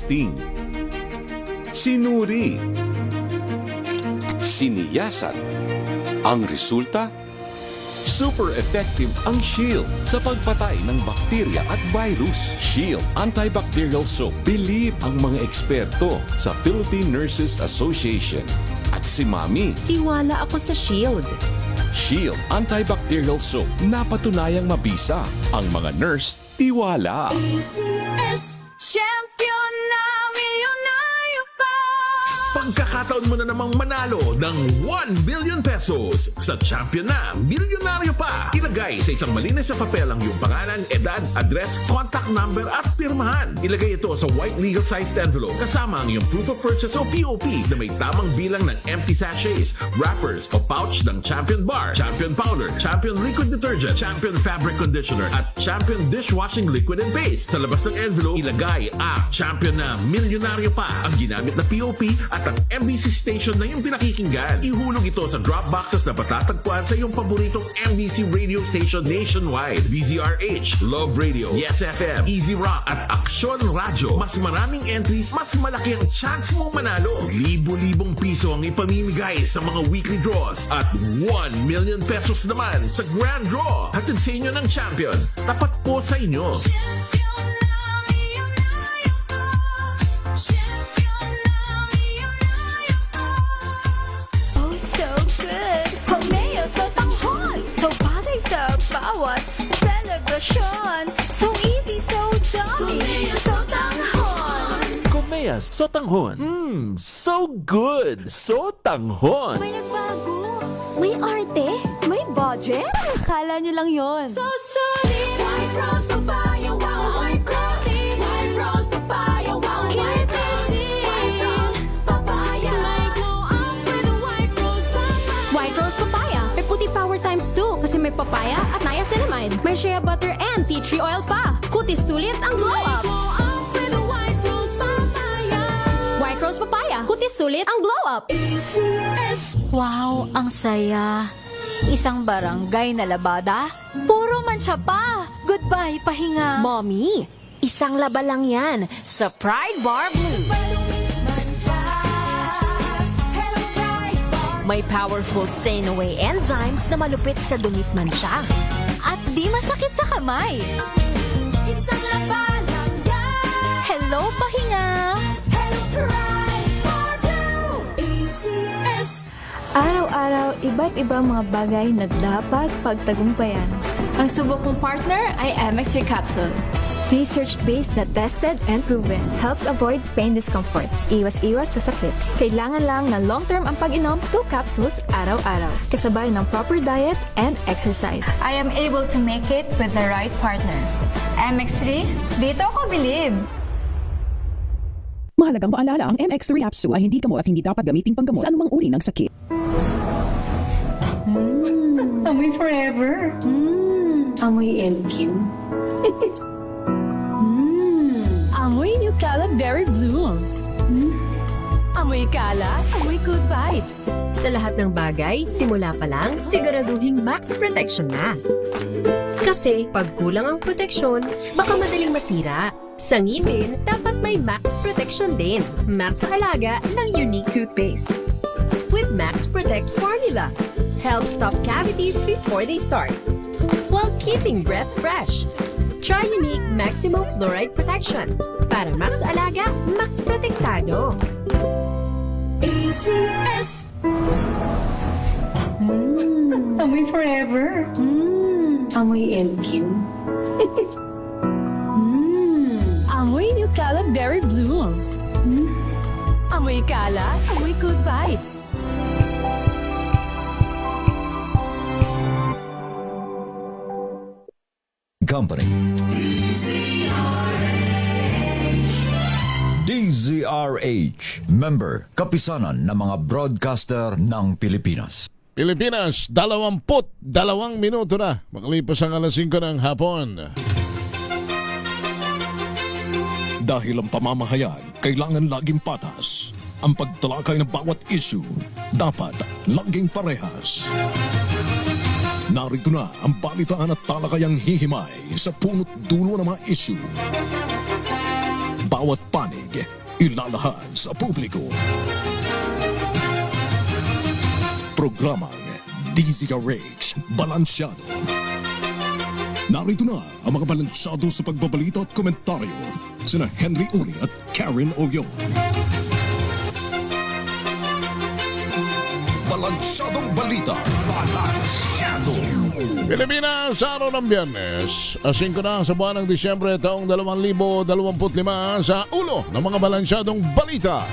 testing. Sinuri. Siniyasan. Ang resulta? Super effective ang Shield sa pagpatay ng bakterya at virus. Shield Antibacterial Soap. Believe ang mga eksperto sa Philippine Nurses Association. At si Mami. Tiwala ako sa Shield. Shield Antibacterial Soap. Napatunayang mabisa. Ang mga nurse, tiwala. ACS Champion na milyonaryo pa. Pagkakataon mo na namang manalo ng 1 billion pesos sa Champion na Milyonaryo Pa. Ilagay sa isang malinis sa papel ang iyong pangalan, edad, address, contact number at pirmahan. Ilagay ito sa white legal-sized envelope kasama ang iyong proof of purchase o POP na may tamang bilang ng empty sachets, wrappers o pouch ng Champion Bar, Champion Powder, Champion Liquid Detergent, Champion Fabric Conditioner at Champion Dishwashing Liquid and Paste. Sa labas ng envelope, ilagay ang Champion na Milyonaryo Pa, ang ginamit na POP at ang MBC station na yung pinakikinggan. Ihulog ito sa drop boxes na patatagpuan sa iyong paboritong MBC radio station nationwide. DZRH, Love Radio, Yes FM, Easy Rock at Aksyon Radyo. Mas maraming entries, mas malaki ang chance mong manalo. Libo-libong piso ang ipamimigay sa mga weekly draws at 1 million pesos naman sa grand draw. Hatid sa inyo ng Champion. Tapat po sa inyo. Champion na milyonaryo pa. Champion na milyonaryo pa. Oh, so good! Komeo sa tanghon. So bagay sa bawat celebration. So easy, so dummy. Komeo sa tanghon. Kumeas Sotanghon. So good! Sotanghon! May nagbago. May arte. May budget. Akala nyo lang yon. So solid. White rose papaya, wow, white rose. White rose papaya, wow, white rose. White rose papaya. May glow up with white rose papaya. White Rose Papaya. May puti power times 2 kasi may papaya at niacinamide. May shea butter and tea tree oil pa. Kutis sulit ang glow May up. glow up with white rose papaya. White Rose Papaya. Kutis sulit ang glow up. ACS. Wow, ang saya. Isang barangay na labada, puro mancha pa. Goodbye, pahinga. Mommy, isang laba lang yan sa Pride Bar Blue. May powerful stain-away enzymes na malupit sa dumit mansya. At di masakit sa kamay. Isang laba lang yan. Hello, pahinga. Hello, Pride Bar Blue. ACS. Araw-araw, iba't ibang mga bagay na dapat pagtagumpayan. Ang subok kong partner ay MX3 Capsule. Research-based na tested and proven. Helps avoid pain discomfort. Iwas-iwas sa sakit. Kailangan lang na long-term ang pag-inom 2 capsules araw-araw. Kasabay ng proper diet and exercise. I am able to make it with the right partner. MX3, dito ako believe! Mahalagang paalala, ang MX3 capsule ay hindi gamot at hindi dapat gamitin panggamot sa anumang uri ng sakit. Amoy forever. Amoy LQ. Amoy New Calad Berry Blooms. Amoy kalat, amoy good vibes. Sa lahat ng bagay, simula pa lang, siguraduhin max protection na. Kasi pag kulang ang proteksyon, baka madaling masira. Sa ngipin, dapat may max protection din. Max sa halaga ng unique toothpaste. With Max Protect Formula, help stop cavities before they start, while keeping breath fresh. Try unique maximum fluoride protection. Para max alaga, max protektado. ACS. Amoy forever. Amoy LQ. Amoy New Calad Berry Blooms. Amoy kalat, amoy good vibes. Company. DZRH. Member, kapisanan ng mga broadcaster ng Pilipinas. Pilipinas, 22 minuto na. Makalipas ang alas 5 ng hapon. Dahil ang pamamahayag kailangan laging patas. Ang pagtalakay ng bawat issue dapat laging parehas. Narito na ang balitaan at talakayang hihimay sa punot dulo ng mga issue. Bawat panig, ilalahad sa publiko. Programang DZRH Balansyado. Narito na ang mga balansyado sa pagbabalita at komentaryo sina Henry Uri at Karen Oyon. Balansyadong balita. Balansyado. Pilipinas, araw ng Biyernes, 5 na sa buwan ng Disyembre taong 2025 sa ulo ng mga balansyadong balita.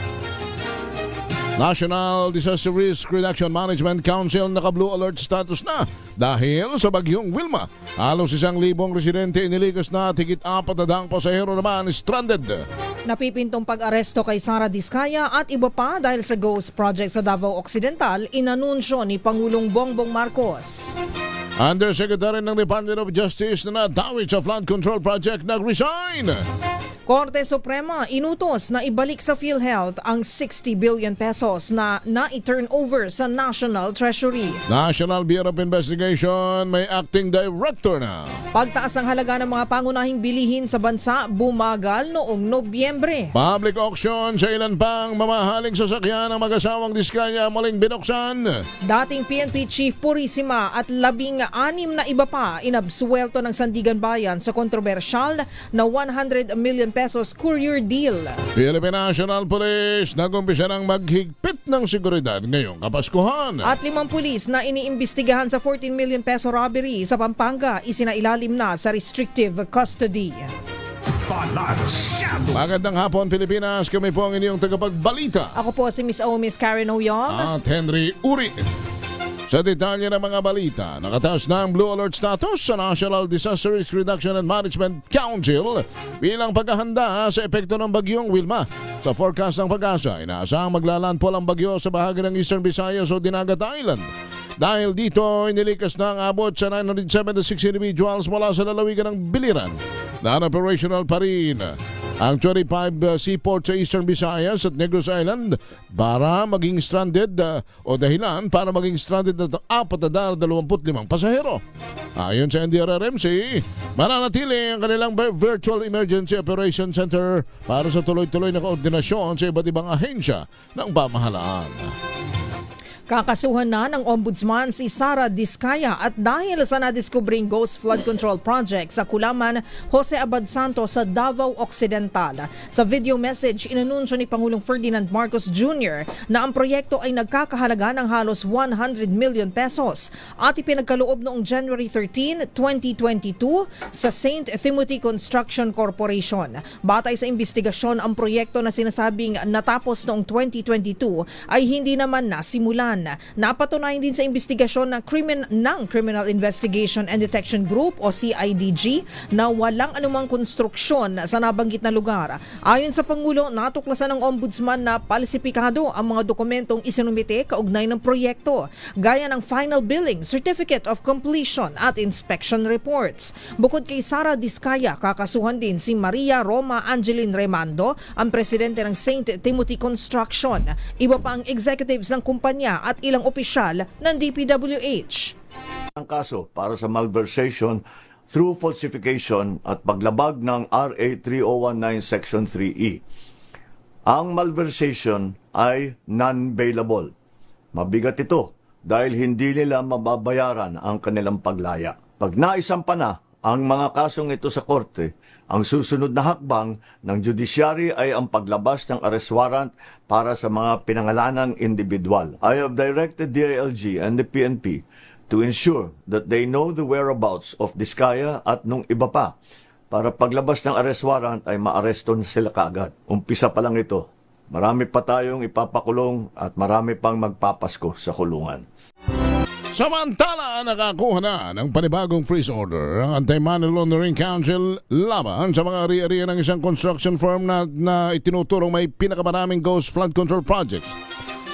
National Disaster Risk Reduction Management Council naka-blue alert status na dahil sa bagyong Wilma. Halos 1,000 residente inilikas na at higit 400 pasahero naman stranded. Napipintong pag-aresto kay Sara Diskaya at iba pa dahil sa Ghost Project sa Davao Occidental, inanunsyo ni Pangulong Bongbong Marcos. Undersecretary ng Department of Justice na nadawit sa flood control project nag-resign. Korte Suprema inutos na ibalik sa PhilHealth ang 60 billion pesos na na-turn over sa National Treasury. National Bureau of Investigation may acting director na. Pagtaas ng halaga ng mga pangunahing bilihin sa bansa bumagal noong Nobyembre. Public auction sa ilan pang mamahaling sasakyan ng mag-asawang Diskaya muling binuksan. Dating PNP Chief Purisima at 16 na iba pa inabsuwelto ng Sandigan Bayan sa kontrobersyal na 100 million pesos courier deal. Philippine National Police nagumpisa ng maghigpit ng seguridad ngayong Kapaskuhan. At 5 pulis na iniimbestigahan sa 14 million peso robbery sa Pampanga isinailalim na sa restrictive custody. Magandang hapon Pilipinas, kami po ang inyong tagapagbalita. Ako po si Miss Karen Oyong At Henry Uri. Sa detalye ng mga balita, nakataas na ang Blue Alert status sa National Disaster Risk Reduction and Management Council bilang paghahanda sa epekto ng bagyong Wilma. Sa forecast ng Pag-asa, inaasahang maglalandfall ang bagyo sa bahagi ng Eastern Visayas o Dinagat Island. Dahil dito, inilikas na ang abot sa 976 individuals mula sa lalawigan ng Biliran. Non-operational pa rin ang 25 seaport sa Eastern Visayas at Negros Island para maging stranded o dahilan para maging stranded na 425 pasahero. Ayon sa NDRRMC, mananatili ang kanilang Virtual Emergency Operation Center para sa tuloy-tuloy na koordinasyon sa iba't ibang ahensya ng pamahalaan. Kakasuhan na ng Ombudsman si Sara Diskaya at dahil sa nadiskubring Ghost Flood Control Project sa Kulaman, Jose Abad Santos sa Davao Occidental. Sa video message, inanunsyo ni Pangulong Ferdinand Marcos Jr. na ang proyekto ay nagkakahalaga ng halos 100 million pesos at ipinagkaloob noong January 13, 2022 sa St. Timothy Construction Corporation. Batay sa investigasyon, ang proyekto na sinasabing natapos noong 2022 ay hindi naman nasimulan. Napatunayan din sa investigasyon ng Criminal Investigation and Detection Group o CIDG na walang anumang konstruksyon sa nabanggit na lugar. Ayon sa Pangulo, natuklasan ng Ombudsman na palsipikado ang mga dokumentong isinumite kaugnay ng proyekto, gaya ng Final Billing, Certificate of Completion at Inspection Reports. Bukod kay Sara Diskaya, kakasuhan din si Maria Roma Angeline Remando, ang presidente ng St. Timothy Construction. Iba pa ang executives ng kumpanya at ilang opisyal ng DPWH. Ang kaso para sa malversation through falsification at paglabag ng RA 3019 Section 3E. Ang malversation ay non-bailable. Mabigat ito dahil hindi nila mababayaran ang kanilang paglaya. Pag naisampa na ang mga kasong ito sa korte, ang susunod na hakbang ng judiciary ay ang paglabas ng arrest warrant para sa mga pinangalanang individual. I have directed DILG and the PNP to ensure that they know the whereabouts of Diskaya at nung iba pa para paglabas ng arrest warrant ay maaresto na sila kaagad. Umpisa pa lang ito. Marami pa tayong ipapakulong at marami pang magpapasko sa kulungan. Samantala, nakakuha na ng panibagong freeze order ang Anti-Money Laundering Council laban sa mga ari-arian ng isang construction firm na itinuturong may pinakamaraming ghost flood control projects.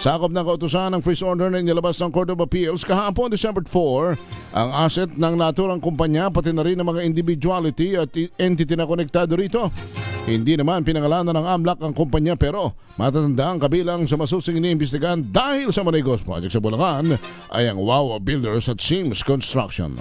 Sakop ng kautusan ng freeze order na inilabas ng Court of Appeals kahapon December 4 ang asset ng naturang kumpanya pati na rin ng mga individuality at entity na konektado rito. Hindi naman pinangalanan ng AMLAC ang kumpanya pero matatanda ang kabilang sa masusing iniimbestigahan dahil sa Money Ghost Project sa Bulacan ay ang Wow Builders at Sims Construction.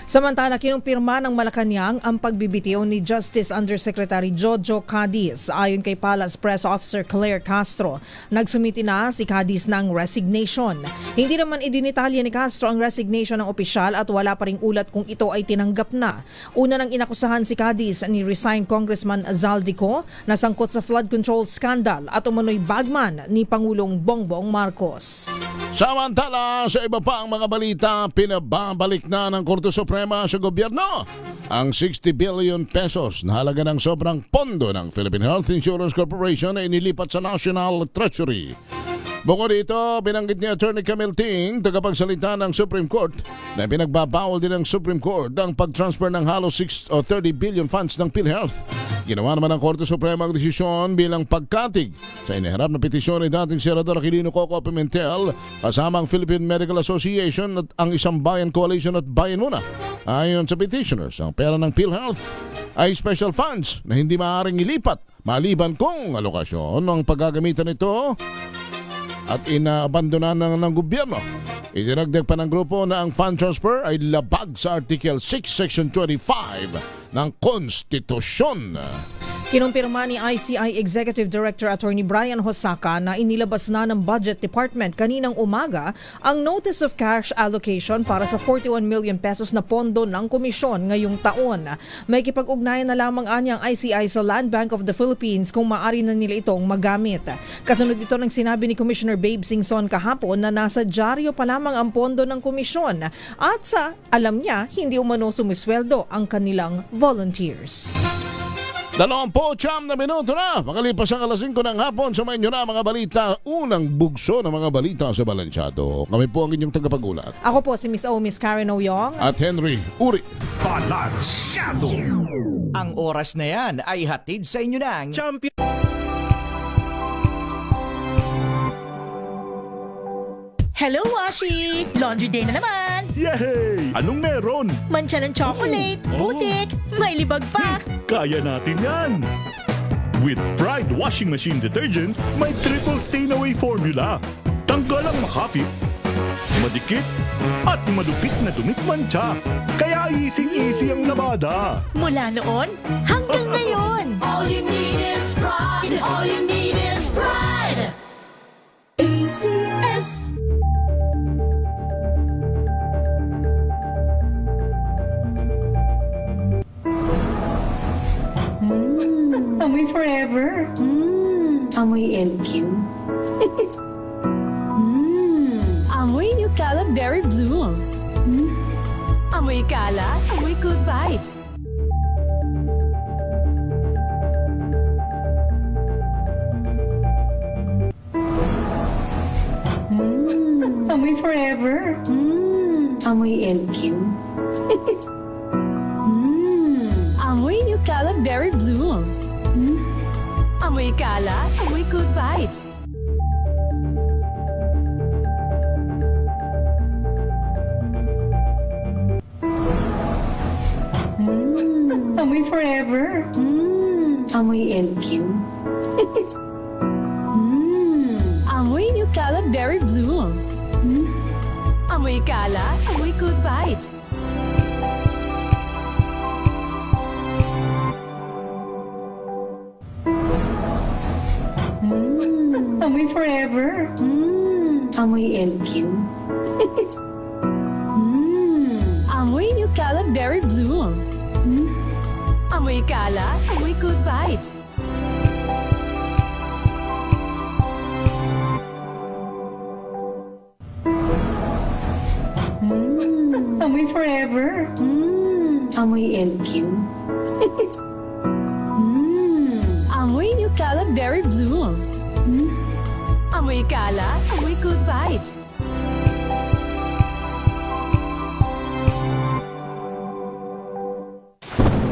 Samantala, kinumpirma ng Malacanang ang pagbibitiw ni Justice Undersecretary Jojo Cadiz. Ayon kay Palace Press Officer Claire Castro, nagsumiti na si Cadiz ng resignation. Hindi naman idinitalya ni Castro ang resignation ng opisyal at wala pa ring ulat kung ito ay tinanggap na. Una nang inakusahan si Cadiz ni resigned Congressman Zaldico na sangkot sa flood control scandal at umano'y bagman ni Pangulong Bongbong Marcos. Samantala, sa iba pa ang mga balita, pinababalik na ng Korte Suprema sa gobyerno ang 60 billion pesos na halaga ng sobrang pondo ng Philippine Health Insurance Corporation na inilipat sa National Treasury. Bukod dito, binanggit ni Attorney Camille Ting, tagapagsalita ng Supreme Court, na pinagbabawal din ng Supreme Court ang pag-transfer ng halos 30 billion funds ng PhilHealth. Ginawa naman ng Korte Suprema ang desisyon bilang pagkatig sa iniharap na petisyon ni dating Senador Aquilino Coco Pimentel kasama ang Philippine Medical Association at ang Isang Bayan Coalition at Bayan Muna. Ayon sa petitioners, ang pera ng PhilHealth ay special funds na hindi maaaring ilipat maliban kung alokasyon ng paggagamitan nito at inaabandonan ng gobyerno. Idinagdag pa ng grupo na ang fund transfer ay labag sa Article 6, Section 25 ng Konstitusyon. Kinumpirma ni ICI Executive Director Attorney Brian Hosaka na inilabas na ng Budget Department kaninang umaga ang Notice of Cash Allocation para sa 41 million pesos na pondo ng komisyon ngayong taon. May kipag-ugnayan na lamang anyang ICI sa Land Bank of the Philippines kung maaari na nila itong magamit. Kasunod ito ng sinabi ni Commissioner Babe Singson kahapon na nasa dyaryo pa lamang ang pondo ng komisyon at sa alam niya hindi umano sumisweldo ang kanilang volunteers. 29 na minuto na. Makalipas ang alas 5 ng hapon, samayin nyo na mga balita. Unang bugso ng mga balita sa Balansyado. Kami po ang inyong tagapagulat. Ako po si Miss O, Miss Karen Oyong. At Henry Uri. Balansyado! Ang oras na yan ay hatid sa inyo ng Champion. Hello, Washi! Laundry day na naman! Yay! Anong meron? Mancha ng chocolate, putik, may libag pa! Kaya natin yan! With Pride Washing Machine Detergent, may triple stain-away formula. Tanggal ang makapit, madikit, at madupit na dumit mancha. Kaya easy-easy ang labada. Mula noon hanggang ngayon! All you need is pride. All you need is pride. ACS. Amoy forever. Amoy LQ. Amoy New Cala Berry Blooms. Amoy Cala, amoy good vibes. Amoy forever. Amoy LQ. Amoy New Cala Berry Blooms. Amoy Cala, amoy good vibes. Amoy forever. Amoy LQ. Amoy New Cala Berry Blooms. Amoy Cala, amoy good vibes. Amoy forever. Amoy LQ. Amoy New Cala Berry Blooms. Amoy Cala, amoy good vibes. Amoy forever. Amoy LQ. Amoy New Cala Berry Blooms. Amoy Cala, amoy good vibes.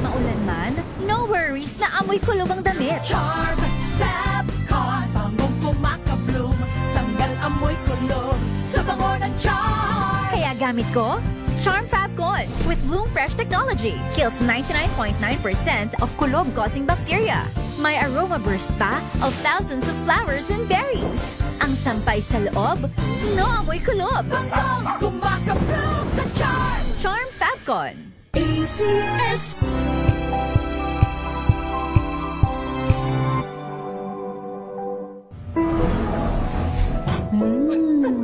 Maulan man, no worries na amoy kulog ang damit. Charm Fab Con, bangong kumakabloom, tanggal amoy kulog sa bango ng charm. Kaya gamit ko, Charm Fab Con with Bloom Fresh Technology. Kills 99.9% of kulob-causing bacteria. May aroma burst pa of thousands of flowers and berries. Ang sampay sa loob, no amoy kulob. Bangong kumakabloom sa charm. Charm Fab Falcon. ACS.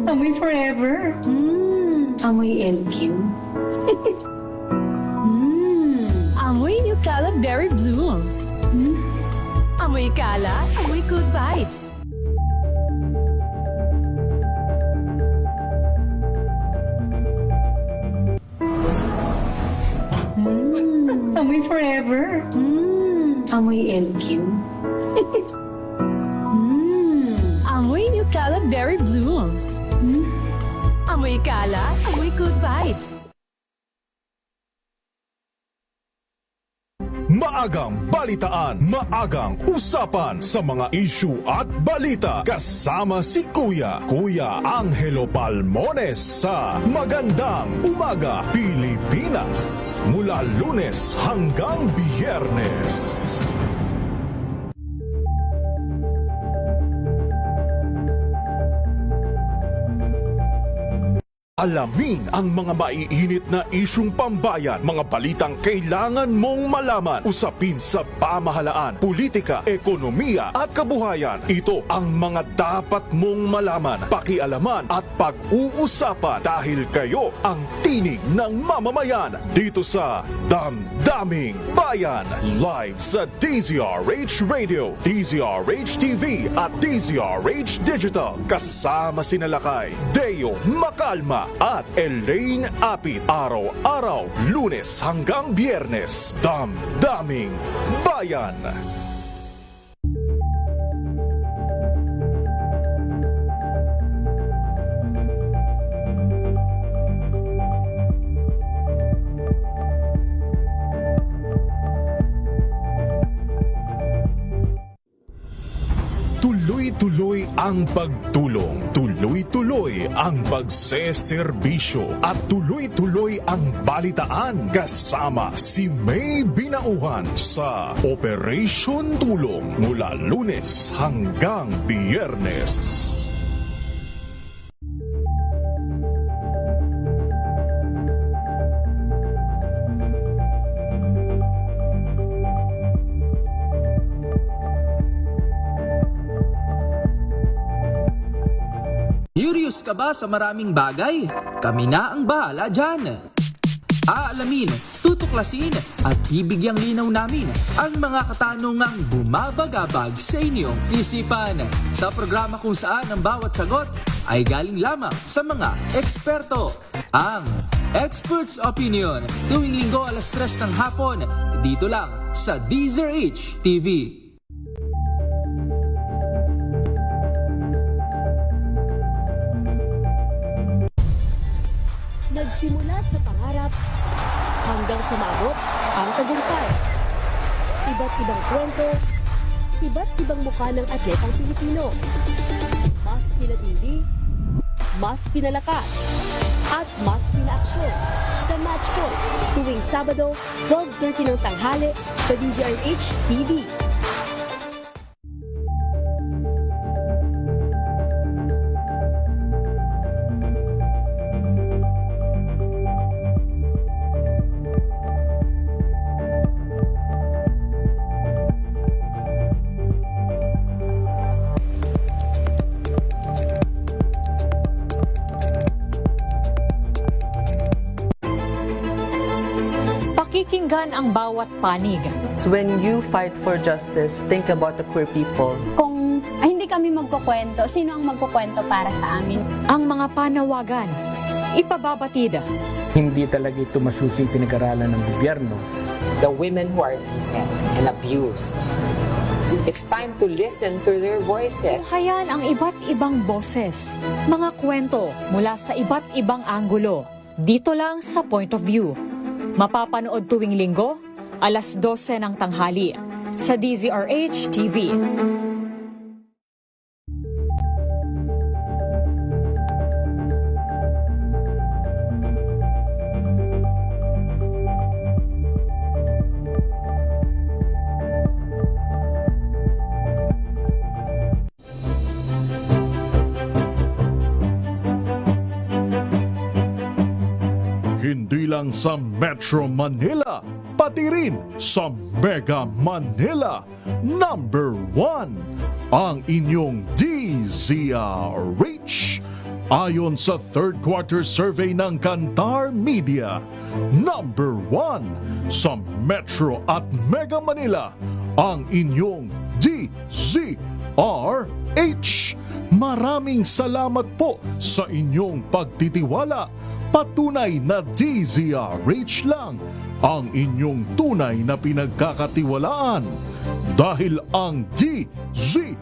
Amoy forever. Amoy LQ. Amoy New Cala Berry Blooms. Amoy Cala, amoy good vibes. Amoy forever. Amoy LQ. Amoy New Cala Berry Blooms. Amoy Cala, amoy good vibes. Maagang balitaan, maagang usapan sa mga issue at balita kasama si Kuya Angelo Palmones sa Magandang Umaga Pilipinas mula Lunes hanggang Biyernes. Alamin ang mga maiinit na isyung pambayan, mga balitang kailangan mong malaman, usapin sa pamahalaan, politika, ekonomiya at kabuhayan. Ito ang mga dapat mong malaman, pakialaman at pag-uusapan dahil kayo ang tinig ng mamamayan dito sa Damdaming Bayan. Live sa DZRH Radio, DZRH TV at DZRH Digital. Kasama sina Lakay, Deo Macalma at Elaine Apit. Araw-araw, Lunes hanggang Biyernes. Damdaming Bayan. Tuloy-tuloy ang pagtulong, tuloy-tuloy ang pagseserbisyo at tuloy-tuloy ang balitaan kasama si May Binauhan sa Operation Tulong mula Lunes hanggang Biyernes. Curious ka ba sa maraming bagay? Kami na ang bahala dyan. Aalamin, tutuklasin at bibigyang linaw namin ang mga katanungang bumabagabag sa inyong isipan. Sa programa kung saan ang bawat sagot ay galing lamang sa mga eksperto. Ang Expert's Opinion, tuwing linggo 3:00 ng hapon, dito lang sa DZRH TV. Nagsimula sa pangarap hanggang sa maabot ang tagumpay. Iba't ibang kwento, iba't ibang mukha ng atletang Pilipino. Mas pinatindi, mas pinalakas, at mas pinaaksyon sa Match Point tuwing Sabado, 12:30 ng tanghali sa DZRH TV. Pakikinggan ang bawat panig. When you fight for justice, think about the queer people. Kung hindi kami magkukwento, sino ang magkukwento para sa amin? Ang mga panawagan, ipababatid. Hindi talaga ito masusing pinag-aralan ng gobyerno. The women who are beaten and abused. It's time to listen to their voices. Hayan ang iba't ibang boses, mga kwento mula sa iba't ibang anggulo. Dito lang sa Point of View. Mapapanood tuwing linggo, 12:00 ng tanghali sa DZRH TV. Hindi lang sa Metro Manila, pati rin sa Mega Manila. Number 1, ang inyong DZRH. Ayon sa third quarter survey ng Kantar Media, number 1 sa Metro at Mega Manila, ang inyong DZRH. Maraming salamat po sa inyong pagtitiwala. Patunay na DZRH lang ang inyong tunay na pinagkakatiwalaan. Dahil ang DZRH,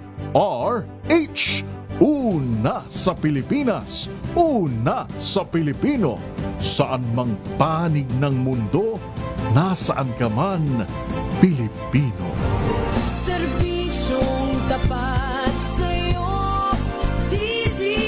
una sa Pilipinas, una sa Pilipino. Saan mang panig ng mundo, nasaan ka man, Pilipino. Serbisyong tapat sa'yo, DZRH.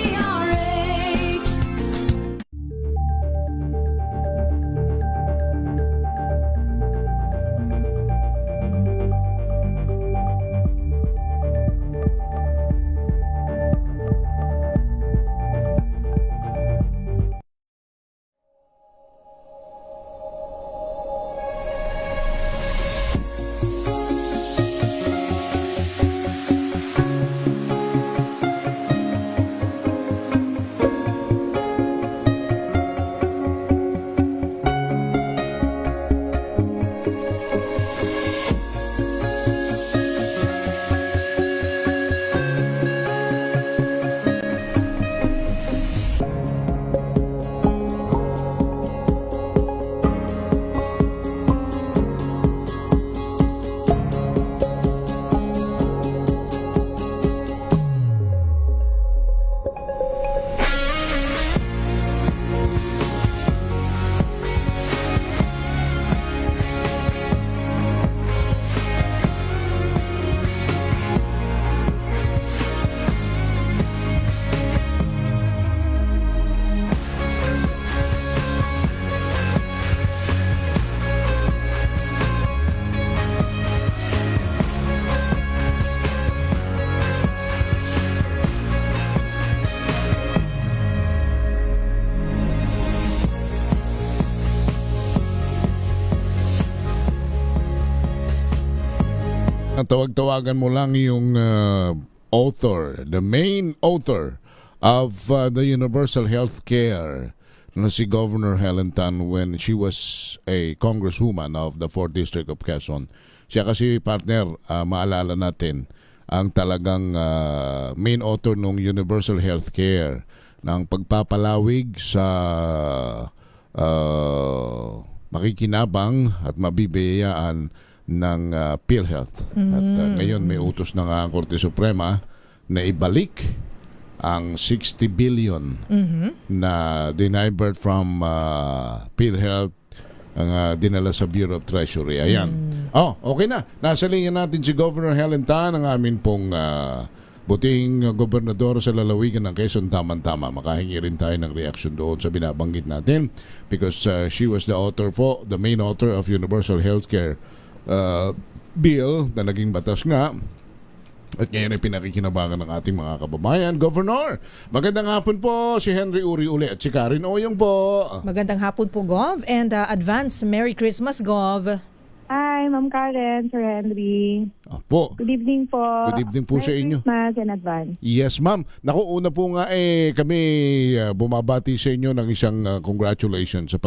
Tawag-tawagan mo lang yung author, the main author of the Universal Health Care na si Governor Helen Tan when she was a congresswoman of the 4th District of Quezon. Siya kasi, partner, maalala natin, ang talagang main author ng Universal Health Care ng pagpapalawig sa makikinabang at mabibiyayaan ng PhilHealth. At ngayon may utos na nga ang Korte Suprema na ibalik ang 60 billion na dinivert from PhilHealth ang dinala sa Bureau of Treasury. Ayan. Okay na. Nasa linya natin si Governor Helen Tan, ang amin pong buting gobernador sa lalawigan ng Quezon. Tama-tama. Makahingi rin tayo ng reaction doon sa binabanggit natin because she was the main author of Universal Healthcare bill na naging batas nga at ngayon ay pinakikinabangan ng ating mga kababayan. Governor, magandang hapon po, si Henry Uri uli at si Karen Oyong po. Magandang hapon po, Gov, and advance Merry Christmas, Gov. Hi, Ma'am Karen, Sir Henry. Apo. Good evening po. Good evening po Merry sa inyo. Christmas in advance. Yes, ma'am. Naku, una po nga kami bumabati sa inyo ng isang congratulations sa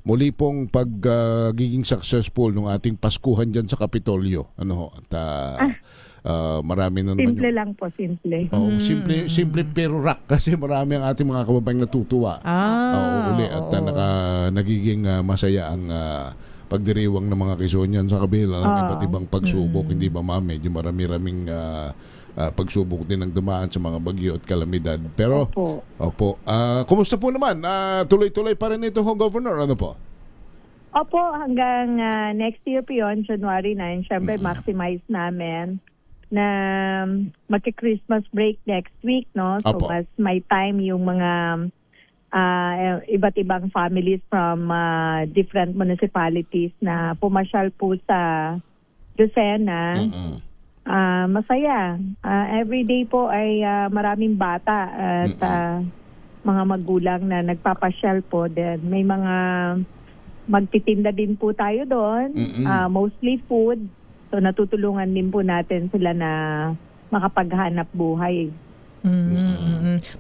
muli pong pagiging successful ng ating Paskuhan dyan sa Kapitolyo. Marami na naman Simple lang po, simple. Simple pero rock kasi marami ang ating mga kababayang natutuwa. Uli at nagiging masaya ang pagdiriwang ng mga Quezonian sa kabila ng iba't ibang pagsubok. Hindi ba, ma'am? Medyo marami-raming pagsubok din ang dumaan sa mga bagyo at kalamidad. Pero, opo. Kumusta po naman? Tuloy-tuloy pa rin ito, Governor? Ano po? Opo, hanggang next year po yun, January 9. Siyempre, maximize namin na magki-Christmas break next week, no? So, mas may time yung mga iba't ibang families from different municipalities na pumasyal po sa Lucena. Masaya. Every day po ay maraming bata at mga magulang na nagpapasyal po, then may mga magtitinda din po tayo doon, mostly food. So natutulungan din po natin sila na makapaghanap buhay.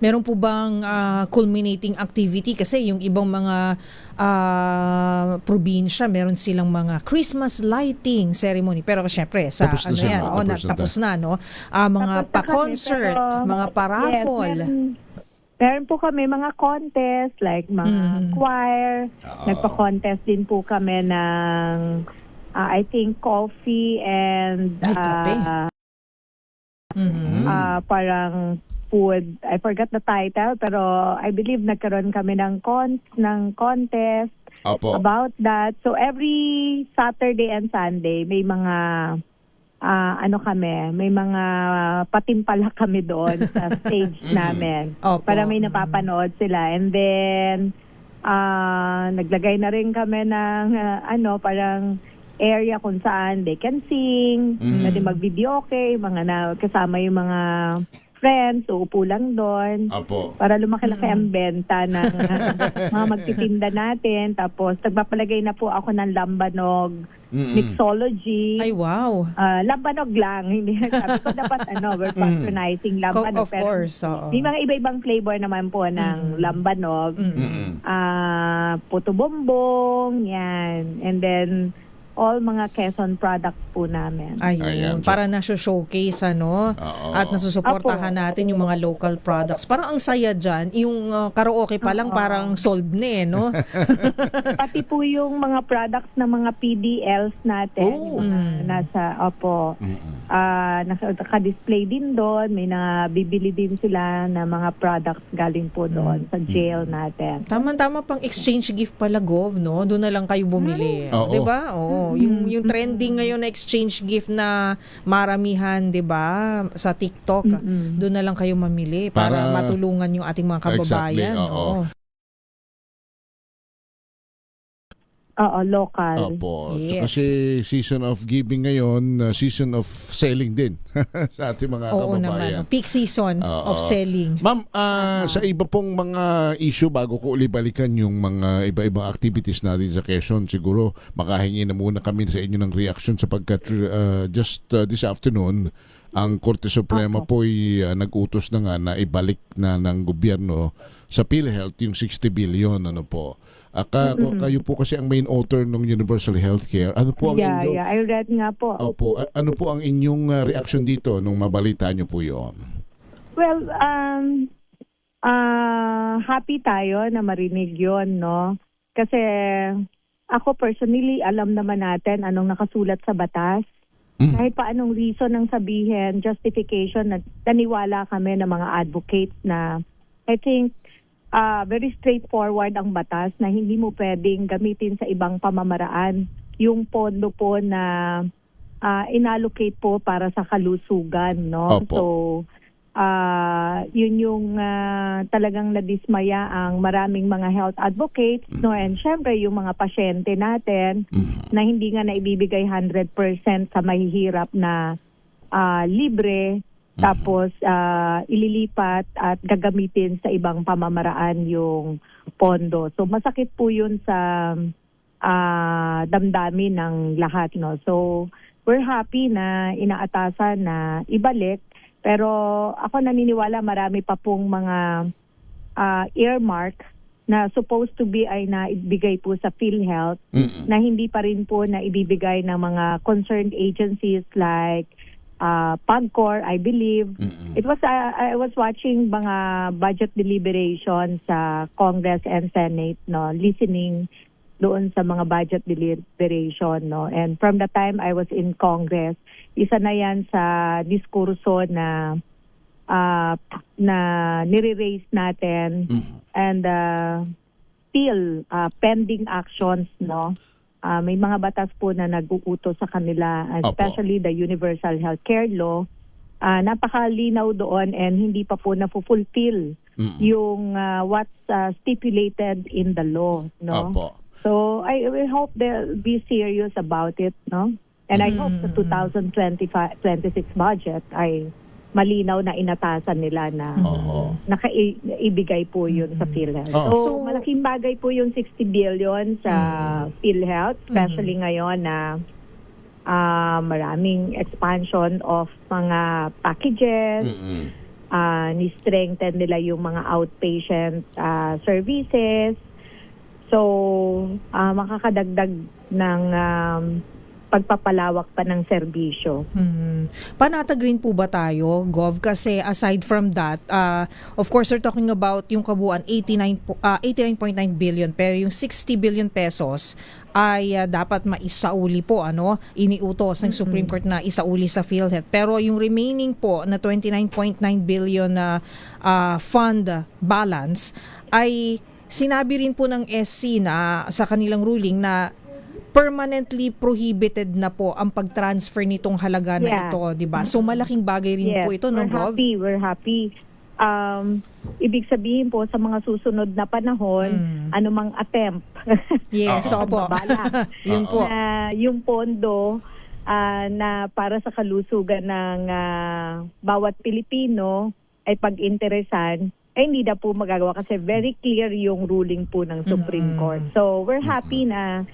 Meron po bang culminating activity? Kasi yung ibang mga probinsya, meron silang mga Christmas lighting ceremony. Pero syempre, sa Tapos na ano siya, yan, no? tapos na, no? Mga Tapos na pa-concert, kami, pero, mga pa-raffle. Yes, meron po kami mga contest, like mga choir. Nagpa-contest din po kami ng, I think, coffee and parang food. I forgot the title, pero I believe nagkaroon kami ng contest about that. So every Saturday and Sunday, may mga may mga patimpala kami doon sa stage namin. Para may napapanood sila. And then naglagay na rin kami ng parang area kung saan they can sing, pwede mag-video mga kasama yung mga friends, uupo lang doon. Para lumaki-laki ang benta ng mga magtitinda natin. Tapos, nagpapalagay na po ako ng lambanog mixology. Ay, wow. Lambanog lang. Hindi sabi ko dapat we're patronizing lambanog. Of course. May mga iba-ibang flavor naman po ng lambanog. Puto bombong, yan. And then, all mga Quezon products po namin. Ayun. Para na-showcase, at nasusuportahan natin yung mga local products. Parang ang saya dyan, yung karaoke pa lang parang solved na no? Pati po yung mga products ng mga PDLs natin. Yung mga naka-display din doon. May bibili din sila na mga products galing po doon sa jail natin. Tama-tama pang exchange gift pala, Gov, no? Doon na lang kayo bumili. Diba? Oo. Yung trending ngayon na exchange gift na maramihan, 'di ba, sa TikTok. Doon na lang kayo mamili para matulungan yung ating mga kababayan. Exactly, local. Yes. Kasi season of giving ngayon, season of selling din sa ating mga kababayan. Naman. Peak season of selling. Ma'am, sa iba pong mga issue, bago ko balikan yung mga iba-ibang activities natin sa Quezon, siguro makahingi na muna kami sa inyo ng reaction sapagkat just this afternoon, ang Korte Suprema po'y nag-utos na nga na ibalik na ng gobyerno sa PhilHealth yung 60 billion, kayo po kasi ang main author ng Universal Healthcare. Ano po ang inyong... I read nga po. Ano po ang inyong reaction dito nung mabalita nyo po yun? Well, happy tayo na marinig yun, no? Kasi ako personally, alam naman natin anong nakasulat sa batas. Kahit pa anong reason ng sabihin, justification, naniwala kami ng mga advocates na I think very straightforward ang batas na hindi mo pwedeng gamitin sa ibang pamamaraan yung pondo po na inallocate po para sa kalusugan, no? So yun yung talagang nadismaya ang maraming mga health advocates, no? And syempre yung mga pasyente natin na hindi nga naibibigay 100% sa mahihirap na libre. Tapos ililipat at gagamitin sa ibang pamamaraan yung pondo. So masakit po yun sa damdamin ng lahat, no. So we're happy na inaatasan na ibalik, pero ako naniniwala marami pa pong mga earmark na supposed to be ay naibigay po sa PhilHealth na hindi pa rin po na ibibigay ng mga concerned agencies like PAGCOR, I believe. It was I was watching mga budget deliberation sa Congress and Senate, no, listening doon sa mga budget deliberation, no. And from the time I was in Congress, isa na yan sa diskurso na nire-raise natin and still pending actions, no. May mga batas po na nag-uutos sa kanila, especially the Universal Healthcare Law. Napakalinaw doon and hindi pa po na-fulfill yung what's stipulated in the law, no? So I hope they'll be serious about it, no? And I hope the 2025-26 budget ay malinaw na inatasan nila na nakaibigay po yun sa PhilHealth. So, malaking bagay po yung 60 billion sa PhilHealth, especially ngayon na maraming expansion of mga packages, ni-strengthen nila yung mga outpatient services. So, makakadagdag ng pagpapalawak pa ng serbisyo. Panatag rin po ba tayo, Gov? Kasi aside from that, of course, we're talking about yung kabuuan, 89.9 billion, pero yung 60 billion pesos ay dapat maisauli po, iniutos ng Supreme Court na isauli sa PhilHealth. Pero yung remaining po na 29.9 billion na fund balance ay sinabi rin po ng SC na sa kanilang ruling na permanently prohibited na po ang pag-transfer nitong halaga na ito, di ba? So malaking bagay rin po ito, no, Gov? We're happy. Ibig sabihin po sa mga susunod na panahon, anumang attempt. Yes, opo. Yun po. Yung pondo na para sa kalusugan ng bawat Pilipino ay pag-interesan, ay hindi na po magagawa kasi very clear yung ruling po ng Supreme Court. So we're happy na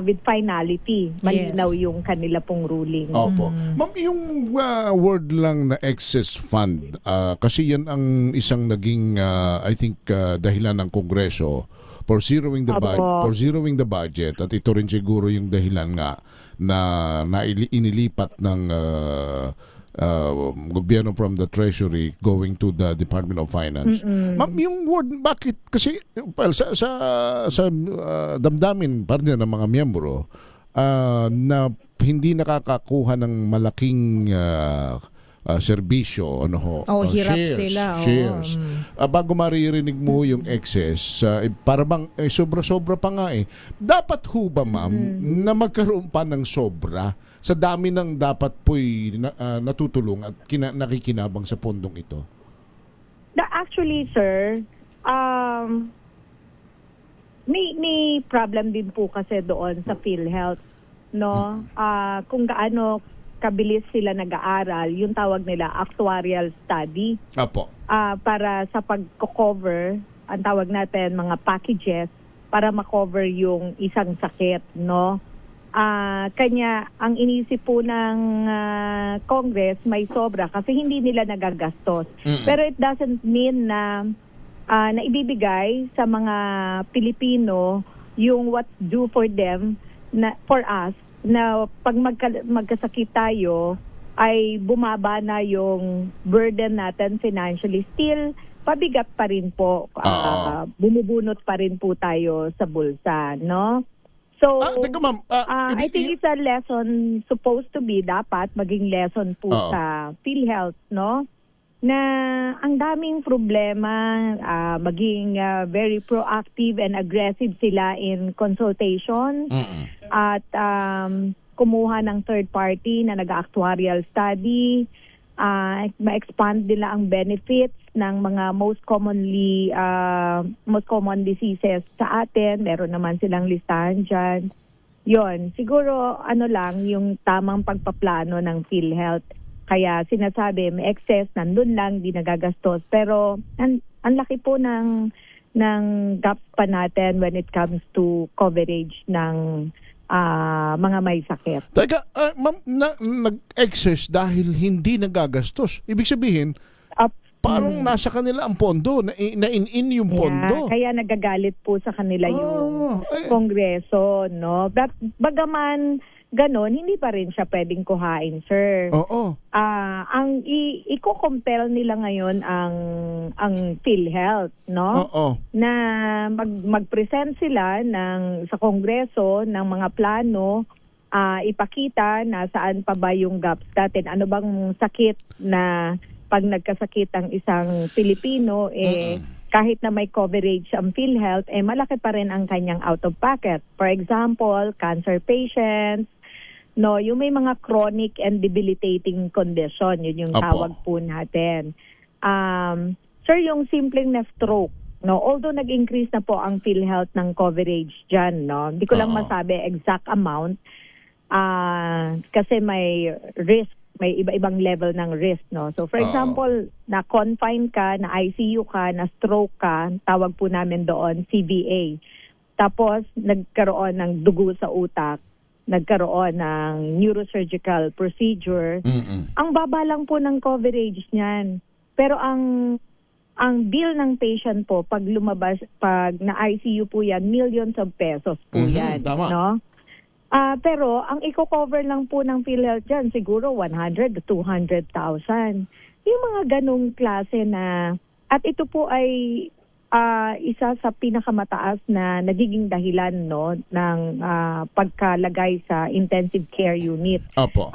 with finality, malinaw yung kanila pong ruling. Opo. Ma'am, yung word lang na excess fund, kasi yan ang isang naging, I think, dahilan ng Kongreso for zeroing the budget, at ito rin siguro yung dahilan nga na inilipat ng gobyerno from the Treasury going to the Department of Finance. Ma'am, yung word, bakit? Kasi sa damdamin partner ng mga miyembro na hindi nakakakuha ng malaking serbisyo, hirap sila. Shares. Bago maririnig mo yung excess, para bang sobra-sobra pa nga eh. Dapat ho ba, ma'am, na magkaroon pa ng sobra sa dami ng dapat po'y natutulong at nakikinabang sa pondong ito? Actually, sir, may problem din po kasi doon sa PhilHealth, no? Kung gaano kabilis sila nag-aaral, yung tawag nila actuarial study. Apo. Para sa pag-cover, ang tawag natin mga packages para makover yung isang sakit, no? Kanya ang inisip po ng Congress may sobra kasi hindi nila nagagastos. Pero it doesn't mean na ibibigay sa mga Pilipino yung what's due for them, for us, na pag magkasakit tayo ay bumaba na yung burden natin financially. Still, pabigat pa rin po. Bumubunot pa rin po tayo sa bulsa, no? So, teka, ma'am, I think it's a lesson supposed to be, dapat maging lesson po sa PhilHealth, no? Na ang daming problema, maging very proactive and aggressive sila in consultation at kumuha ng third party na nag-actuarial study, ma-expand nila ang benefits ng mga most common diseases sa atin. Meron naman silang listahan dyan. Yon, siguro lang yung tamang pagpaplano ng PhilHealth. Kaya sinasabi, may excess, nandun lang, di nagagastos. Pero ang laki po ng gap pa natin when it comes to coverage ng mga may sakit. Teka, ma'am, nag-excess dahil hindi nagagastos. Ibig sabihin, parang nasa kanila ang pondo, na-in yung pondo. Kaya nagagalit po sa kanila yung Kongreso, no? But bagaman ganon, hindi pa rin siya pwedeng kuhain, sir. Ang i-compel nila ngayon ang PhilHealth, no? Na mag-present sila sa Kongreso ng mga plano, ipakita na saan pa ba yung gaps natin. Ano bang sakit na pag nagkasakit ang isang Pilipino, kahit na may coverage ang PhilHealth, malaki pa rin ang kanyang out-of-pocket. For example, cancer patients, no, yung may mga chronic and debilitating condition, yun yung tawag po natin. Sir, yung simpleng na stroke, no, although nag-increase na po ang PhilHealth ng coverage dyan, no, hindi ko lang masabi exact amount, kasi may risk may iba-ibang level ng risk, no? So for example, na-confine ka, na ICU ka, na stroke ka, tawag po namin doon CVA. Tapos nagkaroon ng dugo sa utak, nagkaroon ng neurosurgical procedure. Ang baba lang po ng coverage niyan. Pero ang bill ng patient po pag lumabas, pag na ICU po yan, millions of pesos po yan, tama. no? Pero ang i-cover lang po ng PhilHealth dyan, siguro 100 to 200,000. Yung mga ganong klase na, at ito po ay isa sa pinakamataas na nagiging dahilan, no, ng pagkalagay sa intensive care unit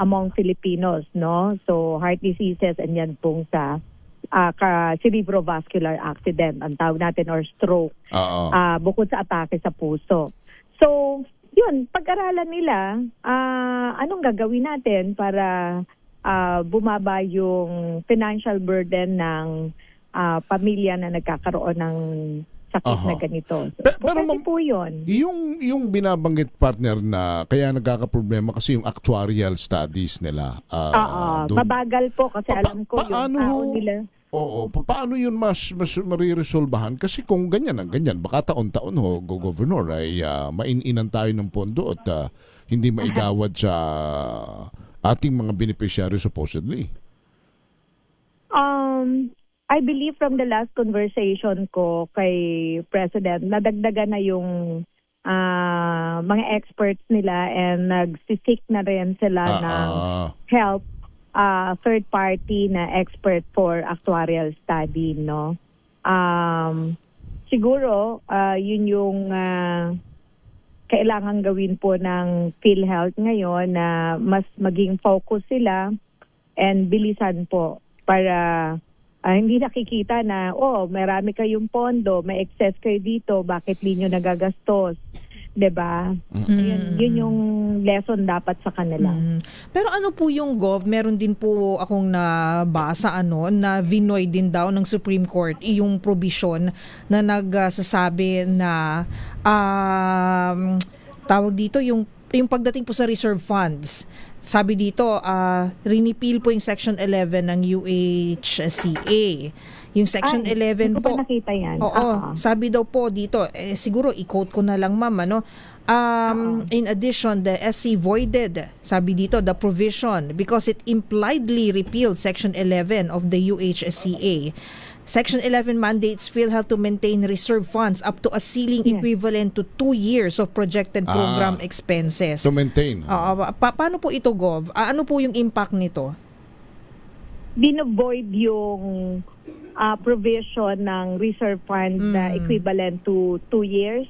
among Filipinos, no? So heart diseases and yan pong sa cerebrovascular accident, ang tawag natin, or stroke, bukod sa atake sa puso. So yun, pag-aralan nila, anong gagawin natin para bumaba yung financial burden ng pamilya na nagkakaroon ng sakit na ganito. So, pero po yun. Yung binabanggit, partner, na kaya nagkakaproblema kasi yung actuarial studies nila. Mabagal po kasi alam ko yung tao nila. Oo, paano yun mas mariresolbahan? Kasi kung ganyan ang ganyan, baka taon-taon Governor, ay maininan tayo ng pondo at hindi maigawad sa ating mga beneficiary supposedly. I believe from the last conversation ko kay President, nadagdagan na yung mga experts nila and nagsisik na rin sila ng help, third party na expert for actuarial study, no? Siguro, yun yung kailangan gawin po ng PhilHealth ngayon, na mas maging focus sila and bilisan po para hindi nakikita na, marami kayong pondo, may excess kayo dito, bakit di nyo nagagastos? Diba? Yun yung lesson dapat sa kanila. Pero ano po yung meron din po akong nabasa na vinoy din daw ng Supreme Court yung provision na nagsasabi na tawag dito yung pagdating po sa reserve funds. Sabi dito, rinipil po yung Section 11 ng UHCA. Yung Section 11 po. Nakita yan. Sabi daw po dito, siguro i-quote ko na lang, ma'am, in addition, the SC voided, sabi dito, the provision because it impliedly repealed Section 11 of the UHCA. Section 11 mandates PhilHealth to maintain reserve funds up to a ceiling equivalent to 2 years of projected program expenses. To maintain. Paano po ito, Gov? Ano po yung impact nito? Binovoid yung provision ng reserve fund na equivalent to 2 years.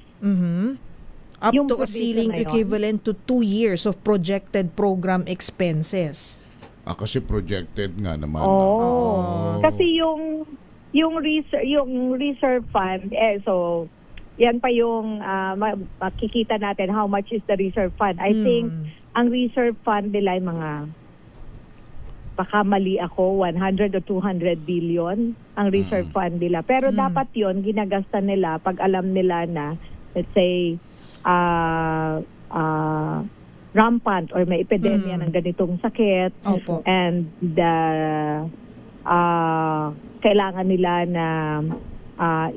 Up to a ceiling equivalent to 2 years of projected program expenses. Kasi projected nga naman. Kasi yung reserve fund, so yan pa yung makikita natin how much is the reserve fund. I think ang reserve fund nila ay mga, baka mali ako, 100 o 200 billion ang reserve fund nila. Pero dapat yon ginagasta nila pag alam nila na, let's say, rampant or may epidemya ng ganitong sakit. And kailangan nila na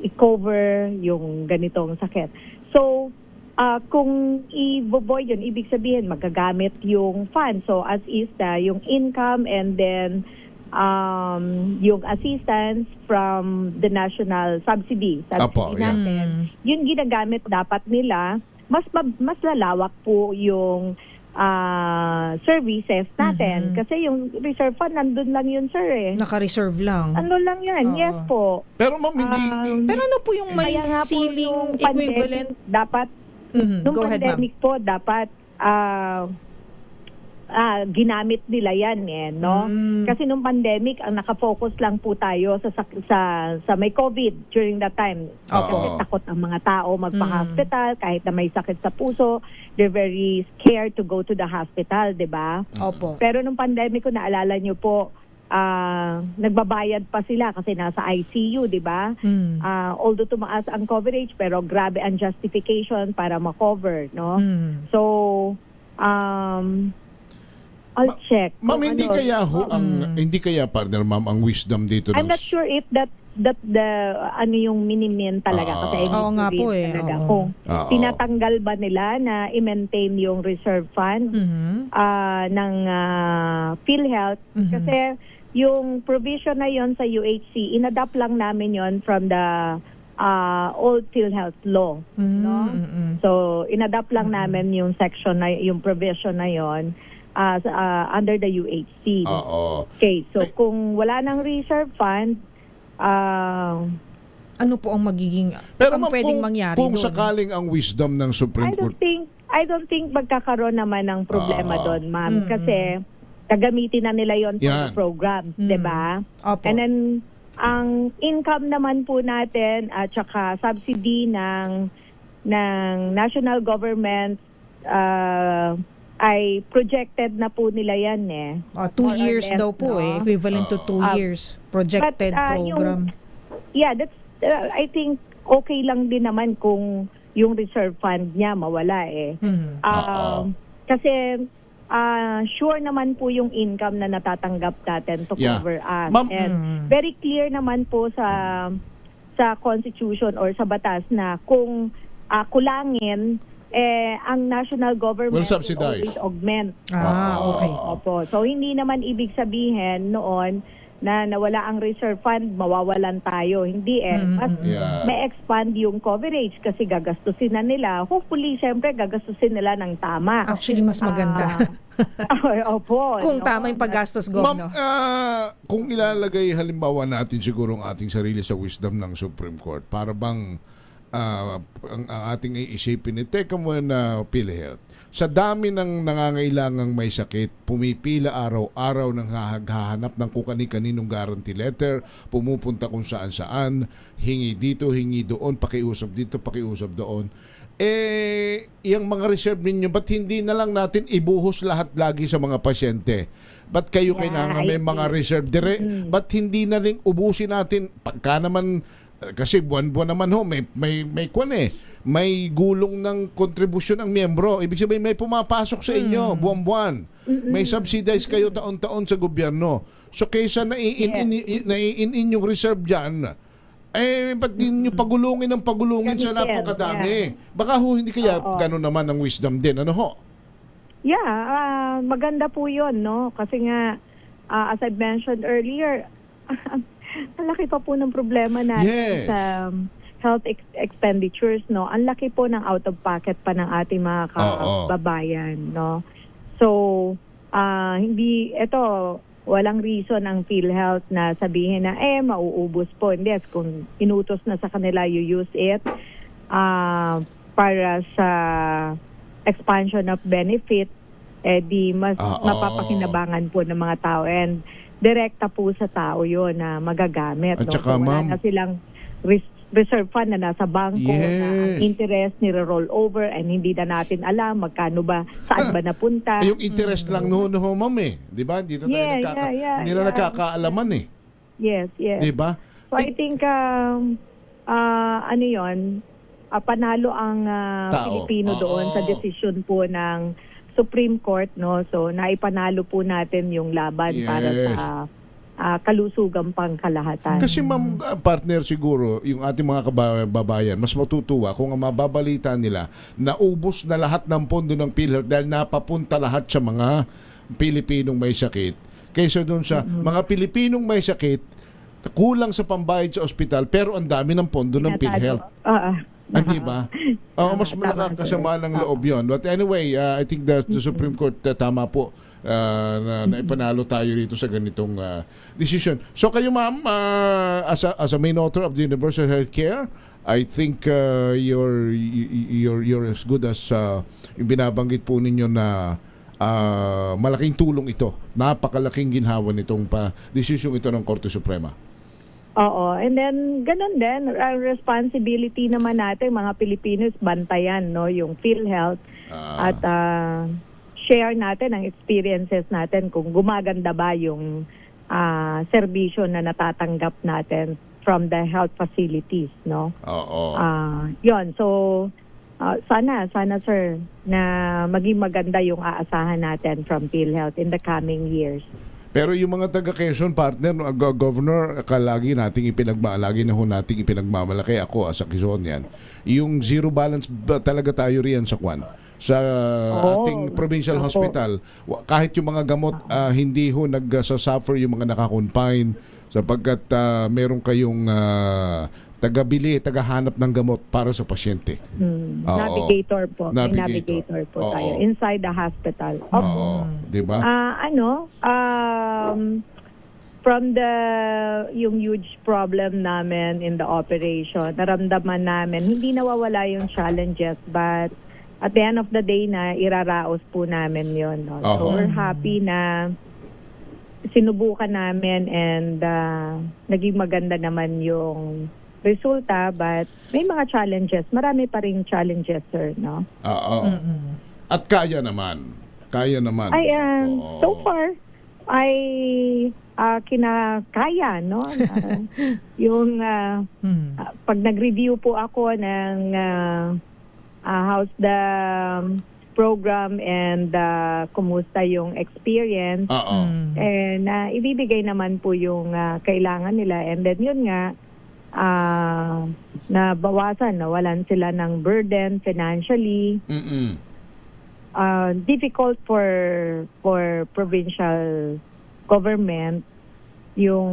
i-cover yung ganitong sakit. So, kung i-void yun, ibig sabihin magagamit yung fund. So, as is yung income and then yung assistance from the national subsidy natin. Yun ginagamit dapat nila. Mas lalawak po yung services natin. Kasi yung reserve fund, nandun lang yun, sir. Naka-reserve lang. Nandun lang yan, yes po. Pero ma'am, hindi... pero ano po yung may ceiling equivalent? Dapat, nung pandemic po, dapat ginamit nila yan, no? Kasi nung pandemic, ang nakafocus lang po tayo sa may COVID during that time. Kasi takot ang mga tao magpa-hospital kahit na may sakit sa puso. They're very scared to go to the hospital, di ba? Pero nung pandemic, kung naalala nyo po, nagbabayad pa sila kasi nasa ICU, di ba? Although tumaas ang coverage, pero grabe ang justification para ma-cover, no? So, I'll check. Ma'am, Kung hindi ano. kaya hindi kaya partner ma'am ang wisdom dito I'm not sure if that the ano yung minimin talaga kasi Oo nga po eh. talaga Oo. kung Oo. tinatanggal ba nila na i-maintain yung reserve fund ng PhilHealth kasi yung provision na yon sa UHC inadapt lang namin yon from the old PhilHealth law, no? So inadapt lang namin yung section na yung provision na yon under the UHC. Oo. Okay, so kung wala nang reserve fund, ano po ang magiging Pero ang ma'am, pwedeng mangyari kung doon? sakaling ang wisdom ng Supreme Court, I don't think magkakaroon naman ng problema doon, ma'am, kasi gagamitin na nila yon for the Yan. program, 'di ba? Opo. And then ang income naman po natin at saka subsidy ng national government ay projected na po nila yan eh. 2 More or years less, daw po no? eh. Equivalent to 2 years. Projected program. That's I think okay lang din naman kung yung reserve fund niya mawala eh. Kasi sure naman po yung income na natatanggap natin to cover us. Ma'am, And very clear naman po sa constitution or sa batas na kung kulangin ang national government will subsidize. always augment. Okay. Opo. So hindi naman ibig sabihin noon na nawala ang reserve fund, mawawalan tayo. Hindi mas may expand yung coverage kasi gagastusin na nila. Hopefully, syempre, gagastusin nila ng tama. Actually, mas maganda. Opo. Kung tama yung paggastos, ma'am, Govno. kung ilalagay halimbawa natin siguro ang ating sarili sa wisdom ng Supreme Court, para bang ang ating iisipin, teka muna PhilHealth. Sa dami ng nangangailangang may sakit, pumipila araw-araw ng hahanap ng kung kani-kaninong guarantee letter, pumupunta kung saan-saan, hingi dito, hingi doon, pakiusap dito, pakiusap doon. Yung mga reserve ninyo, ba't hindi na lang natin ibuhos lahat lagi sa mga pasyente? Ba't kayo kailangan may mga reserve dire? Ba't hindi na rin ubusin natin? Pagka naman, kasi buwan-buwan naman may kwan may gulong ng kontribusyon ang miyembro. Ibig sabihin may pumapasok sa inyo buwan-buwan. May subsidize kayo taon-taon sa gobyerno. So kaysa naiin yung reserve dyan, ba't din nyo pagulungin sa napakadami? Baka hindi kaya gano'n naman ang wisdom din. Ano ho? Yeah, maganda po yun, no? Kasi nga, as I mentioned earlier, ang laki pa po ng problema natin sa health expenditures, no? Ang laki po ng out-of-pocket pa ng ating mga kababayan, no? So, walang reason ang PhilHealth na sabihin na, mauubos po. Hindi, kung inutos na sa kanila, you use it para sa expansion of benefit, di mas mapapakinabangan po ng mga tao. And direkta po sa tao yun na magagamit. At saka, so, wala ma'am, na silang reserve fund na nasa bangko na ang interest nire-roll over and hindi na natin alam magkano ba, saan ba napunta. Yung interest lang noon ma'am di ba? Hindi na nakakaalaman Yes. Di ba? So I think panalo ang Pilipino doon sa decision po ng Supreme Court, no? So naipanalo po natin yung laban para sa kalusugang pangkalahatan. Kasi ma'am, partner siguro, yung ating mga kababayan, mas matutuwa kung ang mababalita nila na ubos na lahat ng pondo ng PhilHealth dahil napapunta lahat sa mga Pilipinong may sakit. Kaysa doon sa mga Pilipinong may sakit, kulang sa pambayad sa ospital pero ang dami ng pondo ng PhilHealth. Di ba? Mas nakakasama ng loob yun. But anyway, I think the Supreme Court tama po na ipanalo tayo rito sa ganitong decision. So kayo ma'am, as a main author of the Universal Healthcare, I think you're as good as yung binabanggit po ninyo na malaking tulong ito. Napakalaking ginhawa nitong decision ito ng Korte Suprema. Oo. And then, ganun din, responsibility naman natin, mga Pilipinos, bantayan, no, yung PhilHealth at share natin ang experiences natin kung gumaganda ba yung serbisyo na natatanggap natin from the health facilities, no? Oo. Yun. So, sana sir, na maging maganda yung aasahan natin from PhilHealth in the coming years. Pero yung mga taga Quezon, partner, Governor, lagi nating ipinagmamalaki ako as a Quezonian, yung zero balance talaga tayo riyan sa kwan. Sa ating provincial hospital, kahit yung mga gamot, hindi ho nagsasuffer yung mga nakakonfine sapagkat meron kayong tagahanap ng gamot para sa pasyente. Navigator po. Navigator po tayo inside the hospital. Oo. Diba? From yung huge problem namin in the operation, naramdaman namin, hindi nawawala yung challenges, but at the end of the day na iraraos po namin yun. No? So we're happy na sinubukan namin and naging maganda naman yung resulta, but may mga challenges. Marami pa rin challenges, sir, no? Oo. At kaya naman. So far, kinakaya, no? Yung pag nag-review po ako ng how's the program and kumusta yung experience, and ibibigay naman po yung kailangan nila, and then yun nga, nawalan sila ng burden financially. Difficult for provincial government yung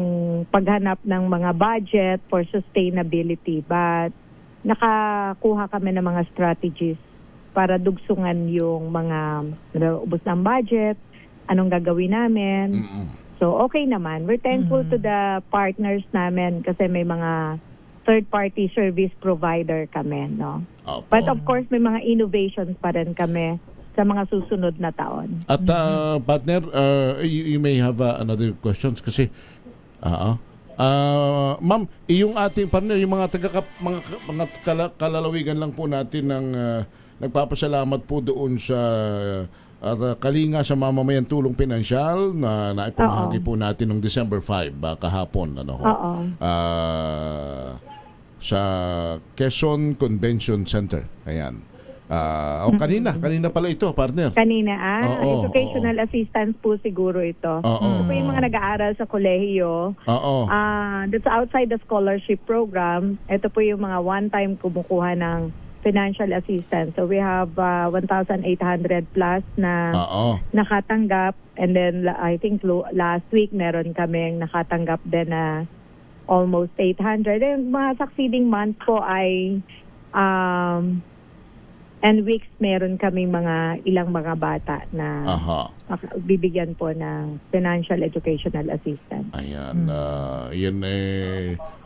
paghanap ng mga budget for sustainability, but nakakuha kami ng mga strategies para dugsungan yung mga ubos ng budget, anong gagawin namin. So, okay naman. We're thankful to the partners namin kasi may mga third-party service provider kami, no? But of course, may mga innovations pa rin kami sa mga susunod na taon. At partner, you may have another questions kasi ma'am, yung ating partner, yung mga kalalawigan lang po natin ng nagpapasalamat po doon sa kalinga sa mamamayan tulong pinansyal na naipamahagi po natin noong December 5 kahapon sa Quezon Convention Center. Ayan. Kanina pala ito, partner. Educational assistance po siguro ito. Ito po yung mga nag-aaral sa kolehiyo. That's outside the scholarship program. Ito po yung mga one-time kumukuha ng financial assistance. So we have 1,800 plus na nakatanggap, and then I think last week meron kaming nakatanggap din na almost 800. And mga succeeding month po ay and weeks meron kaming ilang mga bata na bibigyan po ng financial educational assistance. Ayan, yan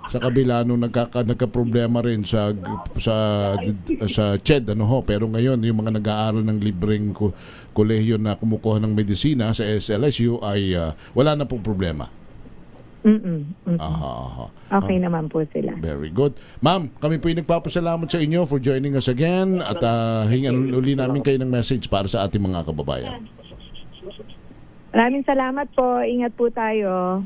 sa kabila nung nagka-problema rin sa CHED, pero ngayon yung mga nag-aaral ng libreng kolehiyo na kumukuha ng medisina sa SLSU ay wala na pong problema. Okay naman po sila. Very good. Ma'am, kami po yung nagpapasalamat sa inyo for joining us again at hingan uli namin kayo ng message para sa ating mga kababayan. Maraming salamat po. Ingat po tayo.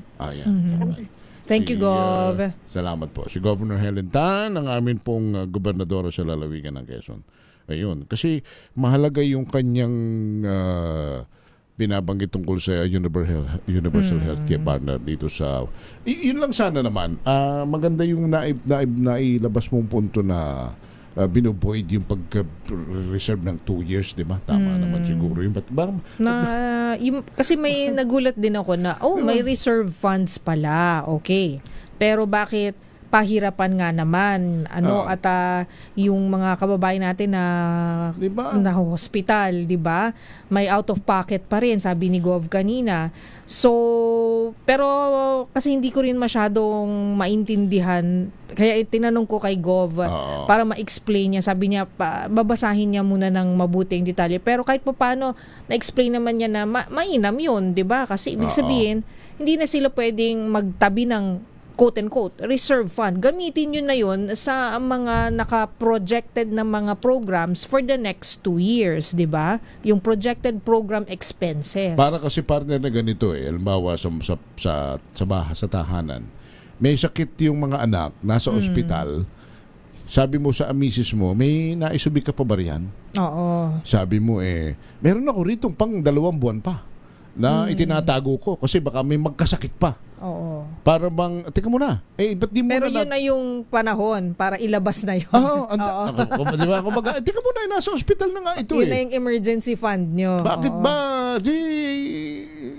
Thank you, Gov. Salamat po. Si Governor Helen Tan, ang amin pong gobernadora sa lalawigan ng Quezon. Ayun. Kasi mahalaga yung kanyang binabanggit tungkol sa universal healthcare partner dito sa... Yun lang sana naman. Maganda yung nailabas mong punto na binovoid yung pag-reserve ng 2 years, di ba? Tama naman siguro yun. Kasi may nagulat din ako na, may reserve funds pala. Okay. Pero bakit pahirapan nga naman at yung mga kababayan natin na na hospital, 'di ba? May out of pocket pa rin, sabi ni Gov kanina. So, pero kasi hindi ko rin masyadong maintindihan, kaya tinanong ko kay Gov para ma-explain niya. Sabi niya babasahin niya muna ng mabuti yung detalye. Pero kahit paano na-explain naman niya na mainam 'yun, 'di ba? Kasi ibig sabihin, hindi na sila pwedeng magtabi ng quote-unquote, reserve fund. Gamitin nyo na yun sa mga naka-projected na mga programs for the next 2 years, di ba? Yung projected program expenses. Para kasi partner na ganito halimbawa sa tahanan, may sakit yung mga anak, nasa ospital, sabi mo sa misis mo, may naisubi ka pa ba riyan? Oo. Sabi mo, meron ako rito pang 2 buwan pa na itinatago ko kasi baka may magkasakit pa. Oo. Para bang, teka muna, ba't di mo Pero na yun na yung panahon para ilabas na yun. Oo. Di ba? Kumbaga, teka muna, nasa ospital na nga ito Yun na yung emergency fund nyo. Bakit Oo. ba?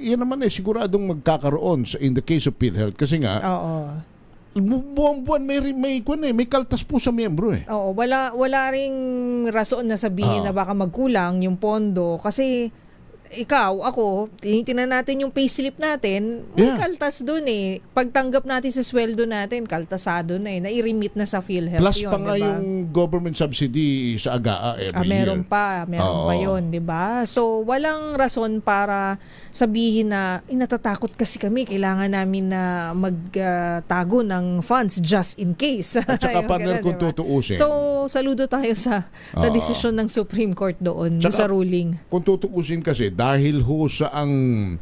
Yan naman siguradong magkakaroon in the case of PhilHealth kasi nga, buwan-buwan may kaltas po sa miyembro Oo, wala ring rason na sabihin na baka magkulang yung pondo kasi ikaw, ako, tinitingnan natin yung payslip natin, may kaltas dun Pagtanggap natin sa sweldo natin, kaltasado na nai-remit na sa PhilHealth Plus yun, pa nga diba? yung government subsidy sa AGAA every meron year. Meron pa yun, di ba? So, walang rason para sabihin na, natatakot kasi kami, kailangan namin na magtago ng funds just in case. At saka partner kung tutuusin. So, saludo tayo sa desisyon ng Supreme Court doon, Tsaka, sa ruling. Kung tutuusin kasi, dahil ho sa ang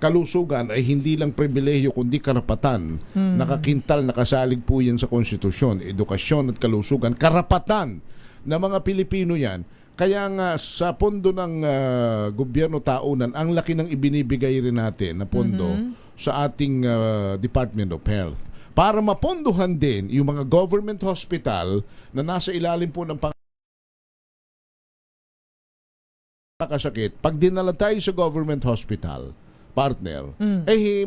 kalusugan ay hindi lang pribilehiyo kundi karapatan. Nakakintal, nakasalig po yan sa konstitusyon, edukasyon at kalusugan, karapatan ng mga Pilipino yan. Kaya nga sa pondo ng gobyerno taunan, ang laki ng ibinibigay rin natin na pondo sa ating Department of Health. Para mapondohan din yung mga government hospital na nasa ilalim po ng kasakit, pag dinala tayo sa government hospital, partner,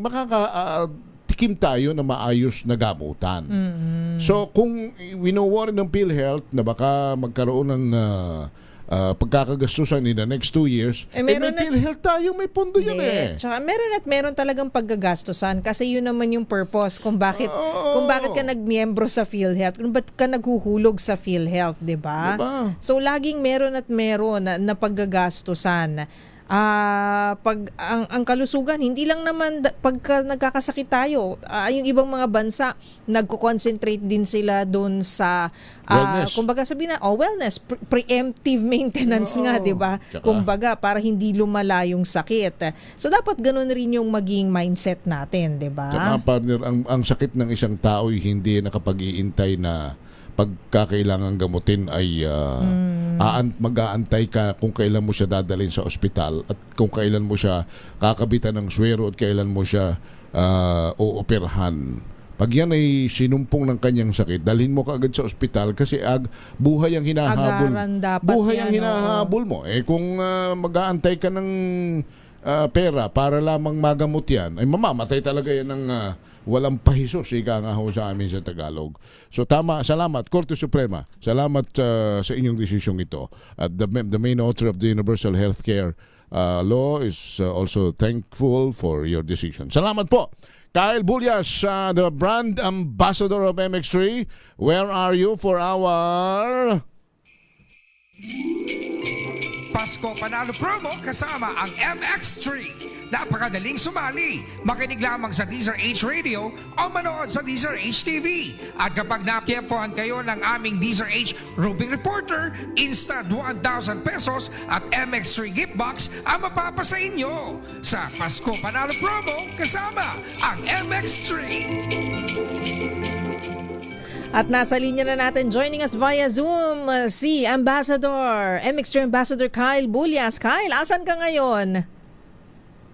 makakatikim tayo na maayos na gamutan. So, kung wino-worry ng PhilHealth na baka magkaroon ng pagkakagastusan in the next 2 years, may PhilHealth tayo, may pondo yan Tsaka meron talagang paggagastusan kasi yun naman yung purpose kung bakit ka nagmiyembro sa PhilHealth, kung bakit ka naghuhulog sa PhilHealth, di ba? So laging meron na paggagastusan. Ang kalusugan, hindi lang naman pagka nagkakasakit tayo, yung ibang mga bansa nagko-concentrate din sila doon sa kumbaga sabihin na wellness, preemptive maintenance nga, 'di ba? Kumbaga para hindi lumala yung sakit. So dapat ganoon rin yung maging mindset natin, 'di ba? Tsaka partner, ang sakit ng isang tao ay hindi nakapag-iintay na pagkakailangan gamutin ay mag-aantay ka kung kailan mo siya dadalhin sa ospital at kung kailan mo siya kakabitan ng swero at kailan mo siya ooperahan. Pag yan ay sinumpong ng kanyang sakit, dalhin mo kaagad sa ospital kasi buhay ang hinahabol. Buhay ang hinahabol mo. Kung mag-aantay ka ng pera para lamang magamot yan, ay mamamatay talaga yan ng walang pahisos, ika nga ho sa amin sa Tagalog. So tama, salamat Korte Suprema. Salamat sa inyong desisyong ito. At the main author of the Universal Healthcare Law is also thankful for your decision. Salamat po. Kyle Bullias, the brand ambassador of MX3. Where are you for our Pasko Panalo Promo kasama ang MX3. Napakadaling sumali. Makinig lamang sa Deezer H Radio o manood sa Deezer H TV. At kapag nakiempohan kayo ng aming Deezer H Roving Reporter, instant 1,000 pesos at MX3 gift box ang mapapasa inyo. Sa Pasko Panalo Promo kasama ang MX3. At nasa linya na natin, joining us via Zoom, si MX3 Ambassador Kyle Bullias. Kyle, asan ka ngayon?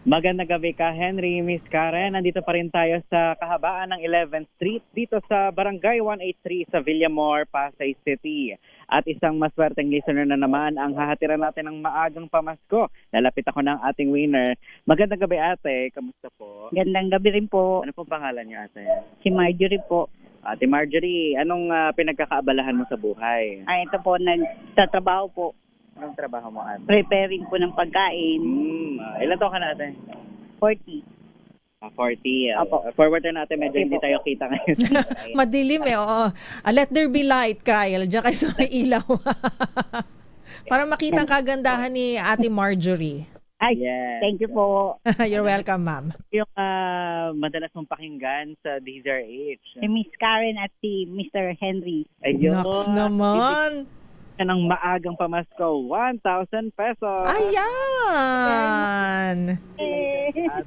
Magandang gabi ka, Henry, Miss Karen. Nandito pa rin tayo sa kahabaan ng 11th Street dito sa Barangay 183 sa Villamor, Pasay City. At isang maswerteng listener na naman ang hahatiran natin ng maagang pamasko. Lalapit ako ng ating winner. Magandang gabi, ate. Kamusta po? Magandang gabi rin po. Ano po pangalan niyo, ate? Si Marjorie po. Ate Marjorie, anong pinagkakaabalahan mo sa buhay? Ito po, nagtatrabaho po. Anong trabaho mo, ate? Preparing po ng pagkain. Ilan taon ka na, ate? 40. 40. Opo. Forward na natin, medyo hindi tayo kita ngayon. Madilim oo. Let there be light, Kyle. Diyan kayo sa may ilaw. Para makita ang kagandahan ni Ate Marjorie. Ay, thank you po. You're welcome, ma'am. Yung madalas mong pakinggan sa Deezer H. Si Miss Karen at si Mr. Henry. Ayun. Naks naman. Ng maagang pamasko, 1,000 pesos. Ayan!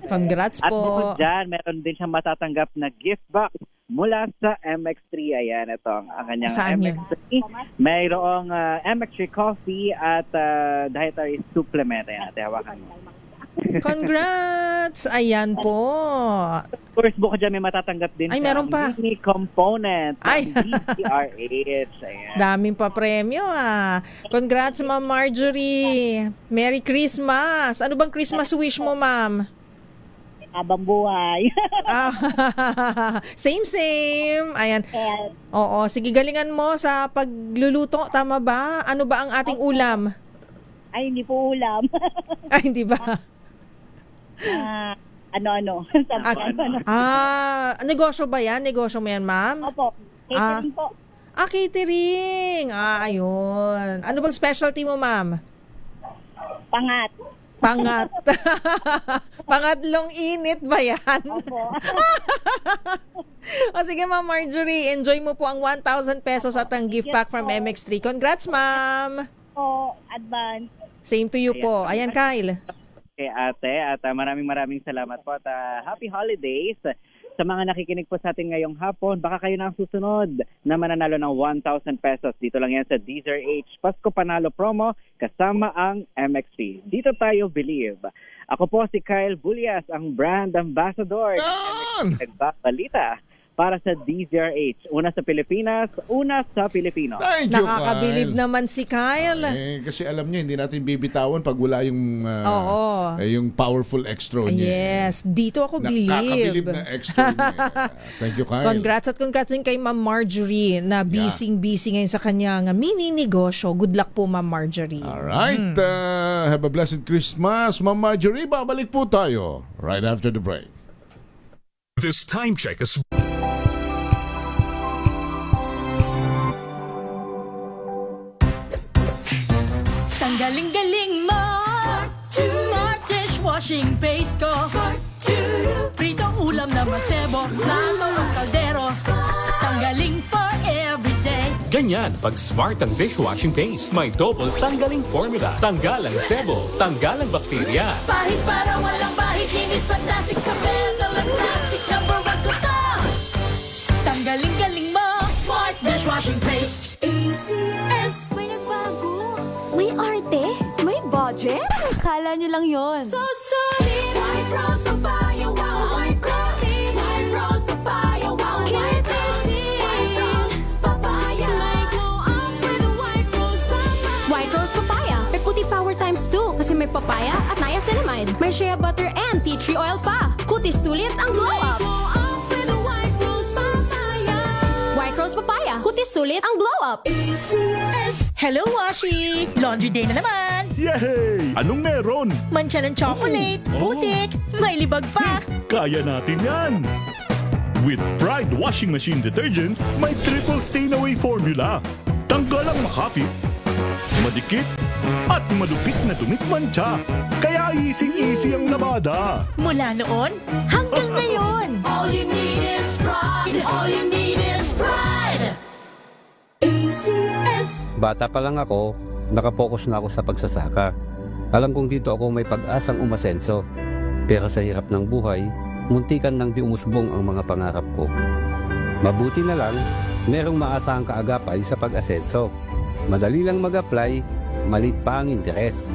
Congrats At po. bukod dyan, meron din siyang matatanggap na gift box mula sa MX3. Ayan, ito ang kanyang Saan yun? MX3. Mayroong MX3 coffee at dietary supplement. Ayan, at hawakan mo. Congrats! Ayan po. Of course, bukod dyan may matatanggap din Ay, meron pa. mini component Ay. ng DZRH. Ayan. Daming pa premyo Congrats, Ma'am Marjorie. Merry Christmas. Ano bang Christmas wish mo, Ma'am? Habang buhay. Same. Ayan. Oo, sige, galingan mo sa pagluluto. Tama ba? Ano ba ang ating ulam? Ay, hindi po ulam. Ay, hindi ba? Ano-ano. Negosyo ba yan? Negosyo mo yan, Ma'am? Opo. Catering po. Catering. Ayun. Ano bang specialty mo, Ma'am? Pangat. Pangatlong init ba yan? Opo. Sige, Ma'am Marjorie, enjoy mo po ang 1,000 pesos at ang gift pack from MX3. Congrats, Ma'am. Po, advance. Same to you po. Ayan, Kyle. Okay, ate, at maraming salamat po at happy holidays sa mga nakikinig po sa atin ngayong hapon. Baka kayo na ang susunod na mananalo ng 1,000 pesos. Dito lang yan sa DZRH Pasko Panalo Promo kasama ang MX3. Dito tayo believe. Ako po si Kyle Bulias, ang brand ambassador ng MX3 Nagbabalita para sa DZRH. Una sa Pilipinas, una sa Pilipino. Thank you, Nakakabilib Kyle. naman si Kyle. Kasi alam niya, hindi natin bibitawan pag wala yung, yung powerful extra niya. Yes, dito ako Nakakabilib believe. na extra niya. Thank you, Kyle. Congrats din kay Ma'am Marjorie na busy ngayon sa kanyang mini negosyo. Good luck po, Ma'am Marjorie. Alright, have a blessed Christmas. Ma'am Marjorie, babalik po tayo right after the break. This time check is Ang galing-galing mo. Smart dishwashing paste ko. Pritong ulam na masebo. Lalo ng kaldero. Tanggaling for everyday. Ganyan pag smart ang dishwashing paste. May double tanggaling formula. Tanggal ang sebo, tanggal ang bakterya. Pahit para walang bahid. Linis fantastic sa metal at plastic. Number 1 ko to. Tanggaling-galing mo. Smart dishwashing paste. ACS. May nagbago. May arte. May budget. Akala nyo lang yon. So solid. White Rose Papaya. Wow. White Rose. White Rose Papaya. Wow. White Rose. White Rose Papaya. May glow up with a White Rose Papaya. White Rose Papaya. May puti power times 2. Kasi may papaya at niacinamide. May shea butter and tea tree oil pa. Kutis sulit ang glow up. Glow up with a White Rose Papaya. White Rose Papaya. Kutis sulit ang glow up. ACS. Hello, Washi! Laundry day na naman! Yay! Anong meron? Mancha ng chocolate, putik, may libag pa! Kaya natin yan! With Pride Washing Machine Detergent, may triple stain-away formula. Tanggal ang makapit, madikit, at malupit na tumitmantsa. Kaya easy-easy ang labada. Mula noon hanggang ngayon! All you need is pride! All you need is pride! ACS. Bata pa lang ako, nakapokus na ako sa pagsasaka. Alam kong dito ako may pag-asang umasenso. Pero sa hirap ng buhay, muntikan nang di umusbong ang mga pangarap ko. Mabuti na lang, merong maasahang kaagapay sa pag-asenso. Madali lang mag-apply, malit pa ang interes.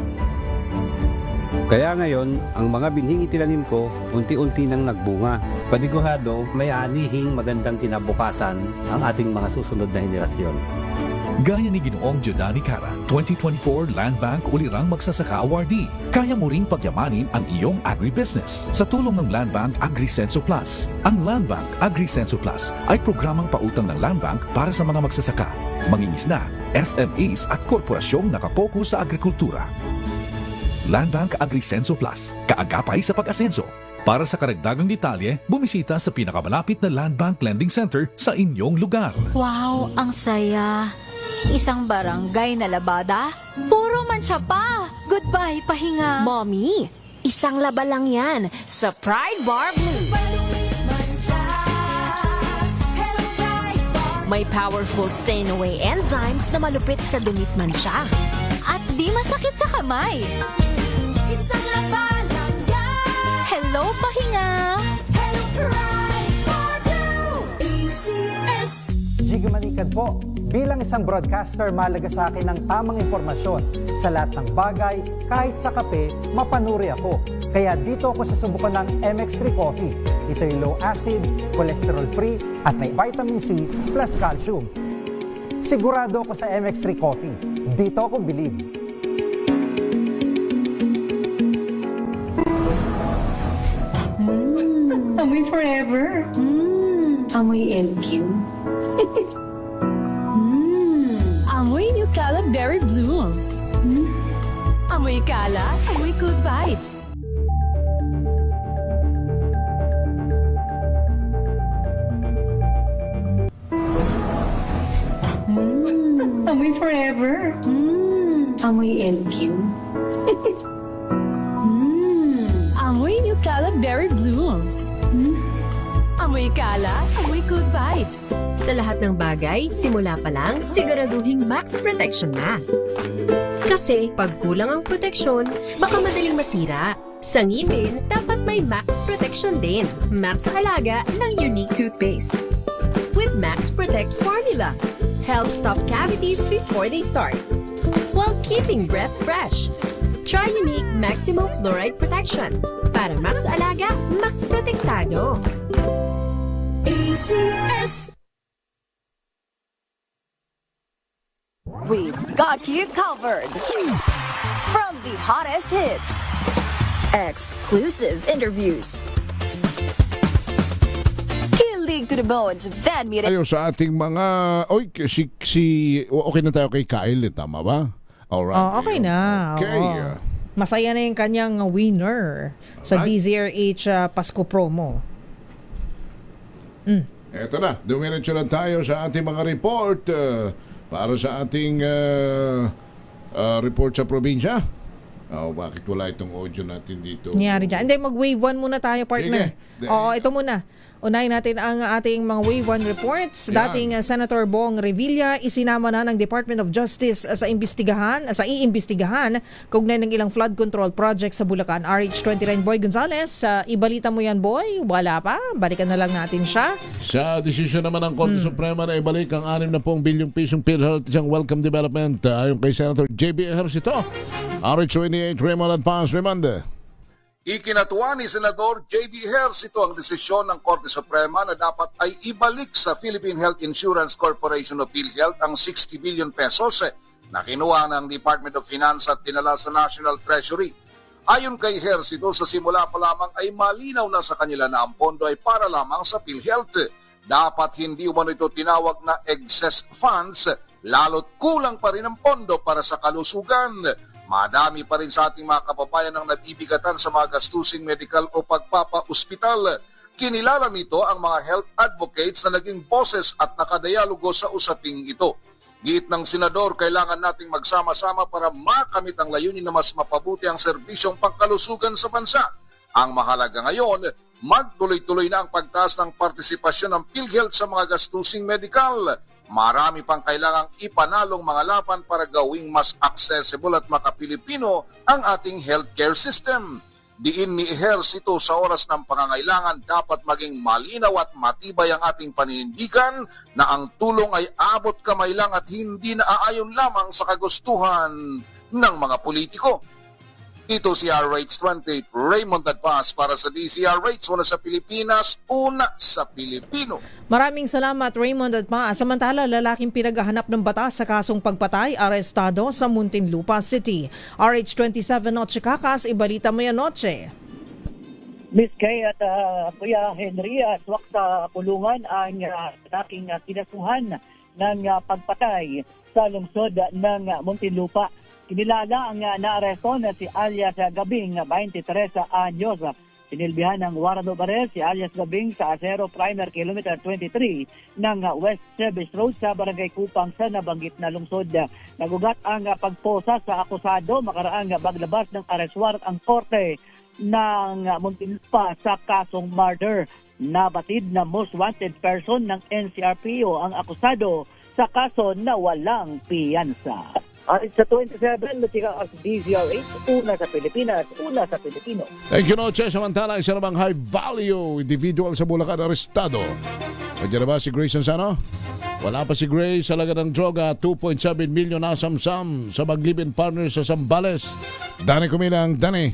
Kaya ngayon, ang mga binhing itinanim ko, unti-unti nang nagbunga. Panigurado, may anihing magandang kinabukasan ang ating mga susunod na henerasyon. Gaya ni Ginoong Giordani Cara, 2024 Land Bank Ulirang Magsasaka Awardee. Kaya mo ring pagyamanin ang iyong agribusiness sa tulong ng Land Bank AgriSenso Plus. Ang Land Bank AgriSenso Plus ay programang pautang ng Land Bank para sa mga magsasaka, mangingisda, SMEs at korporasyong nakapokus sa agrikultura. Land Bank AgriSenso Plus, kaagapay sa pag-asenso. Para sa karagdagang detalye, bumisita sa pinakamalapit na Land Bank Lending Center sa inyong lugar. Wow, ang saya. Isang barangay na labada, puro mancha pa. Goodbye, pahinga. Mommy, isang laba lang yan sa Pride Bar Blue. May powerful stain-away enzymes na malupit sa dumit mancha. At di masakit sa kamay. Isang laba lang yan. Hello, pahinga. Hello, Pride Bar Blue. balikan po. Bilang isang broadcaster, mahalaga sa akin ang tamang impormasyon sa lahat ng bagay. Kahit sa kape, mapanuri ako. Kaya dito ako susubukan ng MX3 Coffee. Ito'y low acid, cholesterol free, at may vitamin C plus calcium. Sigurado ako sa MX3 Coffee. Dito ako believe. Amoy forever. Amoy LQ. Amoy New Calab Berry Blooms. Amoy kala, amoy good vibes. Amoy forever. Amoy LQ. Amoy New Calab Berry Blooms. Amoy kala, amoy good vibes. Sa lahat ng bagay, simula pa lang, siguraduhing max protection na. Kasi pag kulang ang proteksyon, baka madaling masira. Sa ngipin, dapat may max protection din. Max sa halaga ng unique toothpaste. With Max Protect Formula, help stop cavities before they start, while keeping breath fresh. Try unique maximum fluoride protection. Para max alaga, max protektado. ACS. We've got you covered. From the hottest hits, exclusive interviews, kilig to the bones, fan meeting. Tayo sa ating mga... Oy, okay na tayo kay Kyle, tama ba? Alright. Okay na. Okay. Oo. Masaya na yung kanyang winner sa DZRH Pasko promo. Eto na, dumiretso na tayo sa ating mga report para sa ating report sa probinsya. Bakit wala itong audio natin dito? Nangyari dyan. Hindi, mag-wave 1 muna tayo, partner. Sige. Oo, ito muna. Unahin natin ang ating mga Wave 1 reports. Dating Senator Bong Revilla isinama na ng Department of Justice sa iimbestigahan kaugnay ng ilang flood control project sa Bulacan. RH29 Boy Gonzales, ibalita mo yan, Boy? Wala pa? Balikan na lang natin siya. Sa desisyon naman ng Korte Suprema na ibalik ang 60 bilyong pisong PhilHealth isang welcome development ayon kay Senator J.B. Ejercito. RH28 Raymond Advance Remanda. Ikinatuwa ni Senador J.B. Ejercito ang desisyon ng Korte Suprema na dapat ay ibalik sa Philippine Health Insurance Corporation o PhilHealth ang 60 billion pesos na kinuha ng Department of Finance at dinala sa National Treasury. Ayon kay Ejercito, sa simula pa lamang ay malinaw na sa kanila na ang pondo ay para lamang sa PhilHealth. Dapat hindi umano ito tinawag na excess funds, lalo't kulang pa rin ang pondo para sa kalusugan. Madami pa rin sa ating mga kababayan ang nabibigatan sa mga gastusing medical o pagpapa-ospital. Kinilala nito ang mga health advocates na naging boses at nakadialogo sa usaping ito. Giit ng senador, kailangan nating magsama-sama para makamit ang layunin na mas mapabuti ang serbisyong pangkalusugan sa bansa. Ang mahalaga ngayon, magtuloy-tuloy na ang pagtaas ng partisipasyon ng PhilHealth sa mga gastusing medical. Marami pang kailangang ipanalong mga laban para gawing mas accessible at makapilipino ang ating healthcare system. Diin ni Ejercito, sa oras ng pangangailangan dapat maging malinaw at matibay ang ating paninindigan na ang tulong ay abot kamay lang at hindi naaayon lamang sa kagustuhan ng mga politiko. Ito si RH28 Raymond Advance para sa DZRH, una sa Pilipinas, una sa Pilipino. Maraming salamat, Raymond Advance. Samantala, lalaking pinaghahanap ng batas sa kasong pagpatay, arestado sa Muntinlupa City. RH27 Noche Kakas, ibalita mo yan, Noche. Miss Kay at Kuya Henry, swak sa kulungan ang aking kinasuhan ng pagpatay sa lungsod ng Muntinlupa. Kinilala ang naaresto na si alias Gabing, 23 anyos. Sinilbihan ng warrant of arrest si alias Gabing sa Acero Primer Kilometer 23 ng West Service Road sa Barangay Kupang sa nabanggit na lungsod. Nagugat ang pagposa sa akusado makaraang paglabas ng arrest warrant ang korte ng Muntinlupa sa kasong murder. Nabatid na most wanted person ng NCRPO ang akusado sa kaso na walang piyansa. At sa 27, Lutika as DZRH, una sa Pilipinas, una sa Pilipino. Thank you, Noche. Samantala, isa namang high value individual sa Bulacan arestado. Nandiyan na ba si Grayson Sano? Wala pa si Gray sa laga ng droga, 2.7 milyon nasamsam sa mag-live-in partner sa Zambales. Dani Kumilang, Dani.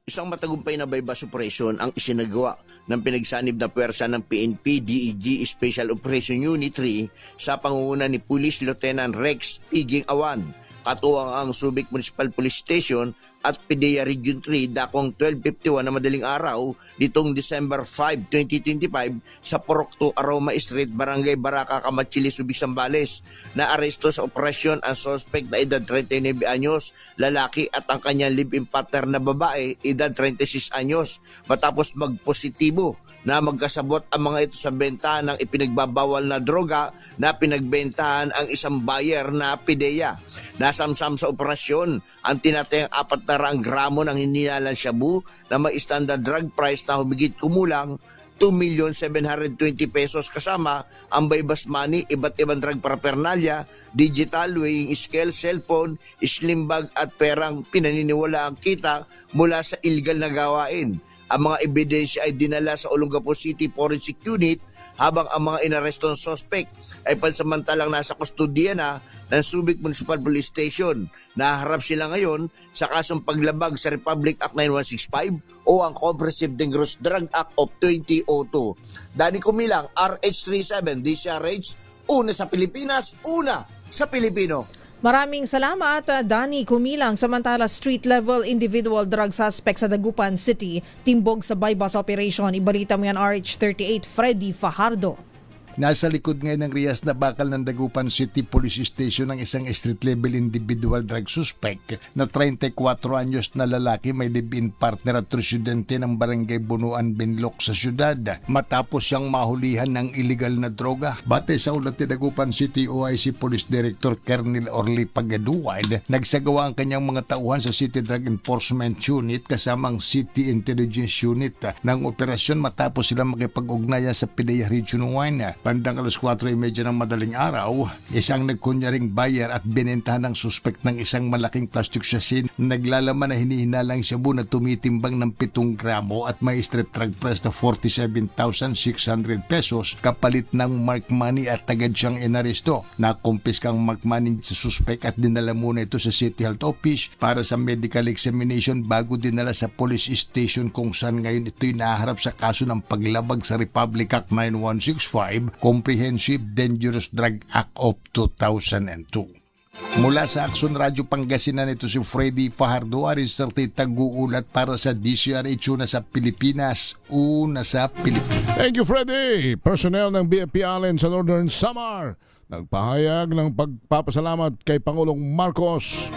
Isang matagumpay na bypass operation ang isinagawa ng pinagsanib na puwersa ng PNP DEG Special Operation Unit 3 sa pangunguna ni Police Lieutenant Rex Piging Awan, katuwang ang Subic Municipal Police Station at PDEA Region 3 dakong 12:51 na madaling araw ditong December 5, 2025 sa Purok 2 Aroma Street, Barangay Baraca, Kamatsili, Subic, Zambales. Naaresto sa operasyon ang suspect na edad 39 anyos, lalaki at ang kanyang live-in partner na babae, edad 36 anyos, matapos magpositibo na magkasabot ang mga ito sa bentahan ng ipinagbabawal na droga na pinagbentahan ang isang buyer na PDEA. Nasamsam sa operasyon ang tinatayang 400 gramo ng hinilalang shabu na may standard drug price na humigit kumulang 2,720,000 pesos kasama ang bypass money, iba't ibang drug paraphernalia, digital weighing scale, cellphone, slim bag at perang pinaniniwala ang kita mula sa illegal na gawain. Ang mga ebidensya ay dinala sa Olongapo City Forensic Unit habang ang mga inarestong suspect ay pansamantalang nasa kustodiya na ng Subic Municipal Police Station. Naharap sila ngayon sa kasong paglabag sa Republic Act 9165 o ang Comprehensive Dangerous Drug Act of 2002. Dani Kumilang, RH37, DCRH, una sa Pilipinas, una sa Pilipino. Maraming salamat, Danny Kumilang. Samantala, street-level individual drug suspect sa Dagupan City, timbog sa bypass operation. Ibalita mo yan, RH38, Freddy Fajardo. Nasa likod ngayon ng Rias na bakal ng Dagupan City Police Station ng isang street-level individual drug suspect na 34 anyos na lalaki may live-in partner at residente ng Barangay Bunuan, Benloc sa syudad matapos siyang mahulihan ng illegal na droga. Batay sa ulat ni Dagupan City OIC Police Director Colonel Orly Pagaduan, nagsagawa ang kanyang mga tauhan sa City Drug Enforcement Unit kasamang City Intelligence Unit ng operasyon matapos sila makipag-ugnayan sa PDEA Region 1. Bandang alas 4:30 ng madaling araw, isang nagkunyaring buyer at binentahan ng suspect ng isang malaking plastic sachet na naglalaman na hinihinalang shabu na tumitimbang ng 7 gramo at may street drug price na 47,600 pesos kapalit ng mark money at agad siyang inaresto. Nakumpiska ang mark money sa suspect at dinala muna ito sa City Health Office para sa medical examination bago dinala sa police station kung saan ngayon ito'y naharap sa kaso ng paglabag sa Republic Act 9165, Comprehensive Dangerous Drug Act of 2002. Mula sa Action Radio Pangasinan, ito si Freddy Fajardo, Arisarte Taguulat para sa DCRH, una sa Pilipinas, una sa Pilipinas. Thank you, Freddy. Personnel ng BFP Allen sa Northern Samar nagpahayag ng pagpapasalamat kay Pangulong Marcos.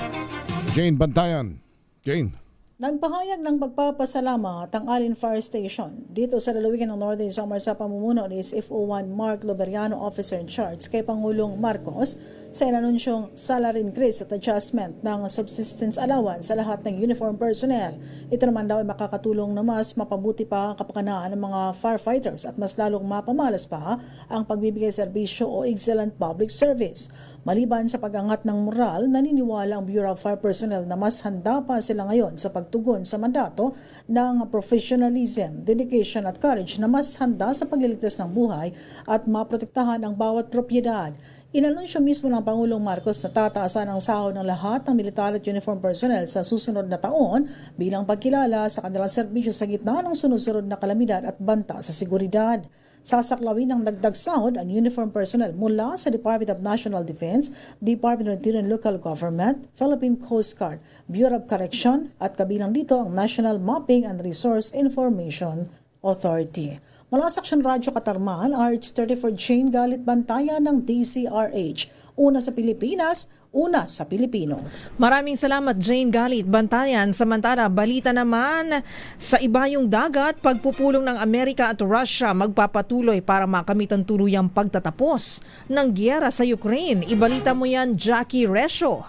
Jane Bantayan. Jane. Nagpahayag ng pagpapasalamat ang Allen Fire Station dito sa lalawigan ng Northern Samar sa pamumuno ni SFO1 Mark Loberiano, Officer in Charge kay Pangulong Marcos sa inanunsyong salary increase at adjustment ng subsistence allowance sa lahat ng uniform personnel. Ito naman daw ay makakatulong na mas mapabuti pa ang kapakanaan ng mga firefighters at mas lalong mapamalas pa ang pagbibigay serbisyo o excellent public service. Maliban sa pag-angat ng moral, naniniwala ang Bureau of Fire Personnel na mas handa pa sila ngayon sa pagtugon sa mandato ng professionalism, dedication at courage na mas handa sa pagliligtas ng buhay at maprotektahan ang bawat propiedad. Inanunsyo mismo ng Pangulong Marcos na tataasan ang sahod ng lahat ng militar at uniform personnel sa susunod na taon bilang pagkilala sa kanilang serbisyo sa gitna ng sunod-sunod na kalamidad at banta sa seguridad. Sasaklawin ng dagdag sahod ang uniform personnel mula sa Department of National Defense, Department of Interior and Local Government, Philippine Coast Guard, Bureau of Correction at kabilang dito ang National Mapping and Resource Information Authority. Mula sa Action Radio Katarman, RH34 Jane Galit Bantayan ng DCRH. Una sa Pilipinas, una sa Pilipino. Maraming salamat, Jane Galit Bantayan. Samantala, balita naman sa ibayong dagat, pagpupulong ng Amerika at Russia magpapatuloy para makamit ang tuluyang pagtatapos ng giyera sa Ukraine. Ibalita mo yan, Jackie Resho.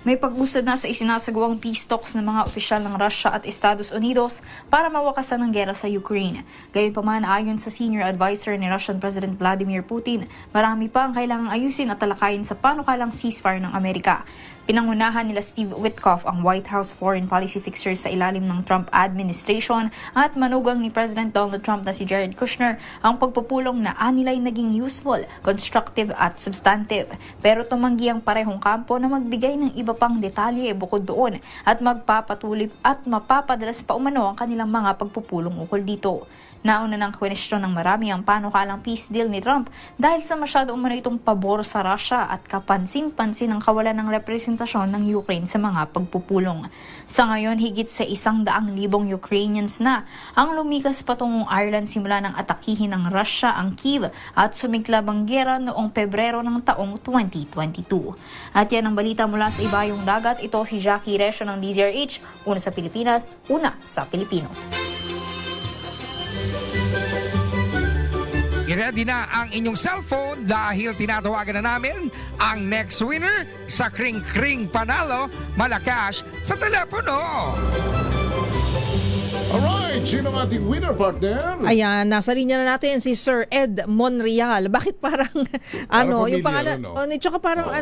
May pag-usad na sa isinasagawang peace talks ng mga opisyal ng Russia at Estados Unidos para mawakasan ang gera sa Ukraine. Gayunpaman, ayon sa senior advisor ni Russian President Vladimir Putin, marami pa ang kailangang ayusin at talakayin sa panukalang ceasefire ng Amerika. Pinangunahan nila Steve Witkoff ang White House foreign policy fixers sa ilalim ng Trump administration at manugang ni President Donald Trump na si Jared Kushner ang pagpupulong na anilay naging useful, constructive at substantive. Pero tumanggi ang parehong kampo na magbigay ng iba pang detalye bukod doon at magpapatuloy at mapapadalas pa umano ang kanilang mga pagpupulong ukol dito. Nauna ng kwenestyon ng marami ang panukalang peace deal ni Trump dahil sa masyado umano itong pabor sa Russia at kapansin-pansin ang kawalan ng representasyon ng Ukraine sa mga pagpupulong. Sa ngayon, higit sa 100,000 Ukrainians na ang lumikas patungong Ireland simula ng atakihin ng Russia ang Kyiv at sumiklab ang gera noong Pebrero ng taong 2022. At yan ang balita mula sa ibayong dagat. Ito si Jackie Resio ng DZRH, una sa Pilipinas, una sa Pilipino. I-ready na ang inyong cellphone dahil tinatawagan na namin ang next winner sa Kring Kring Panalo Malacash sa telepono. Alright, sino ang ating winner, partner? Ayan, nasa linya na natin si Sir Ed Monreal. Bakit parang ano, yung pangalan, no? tsaka parang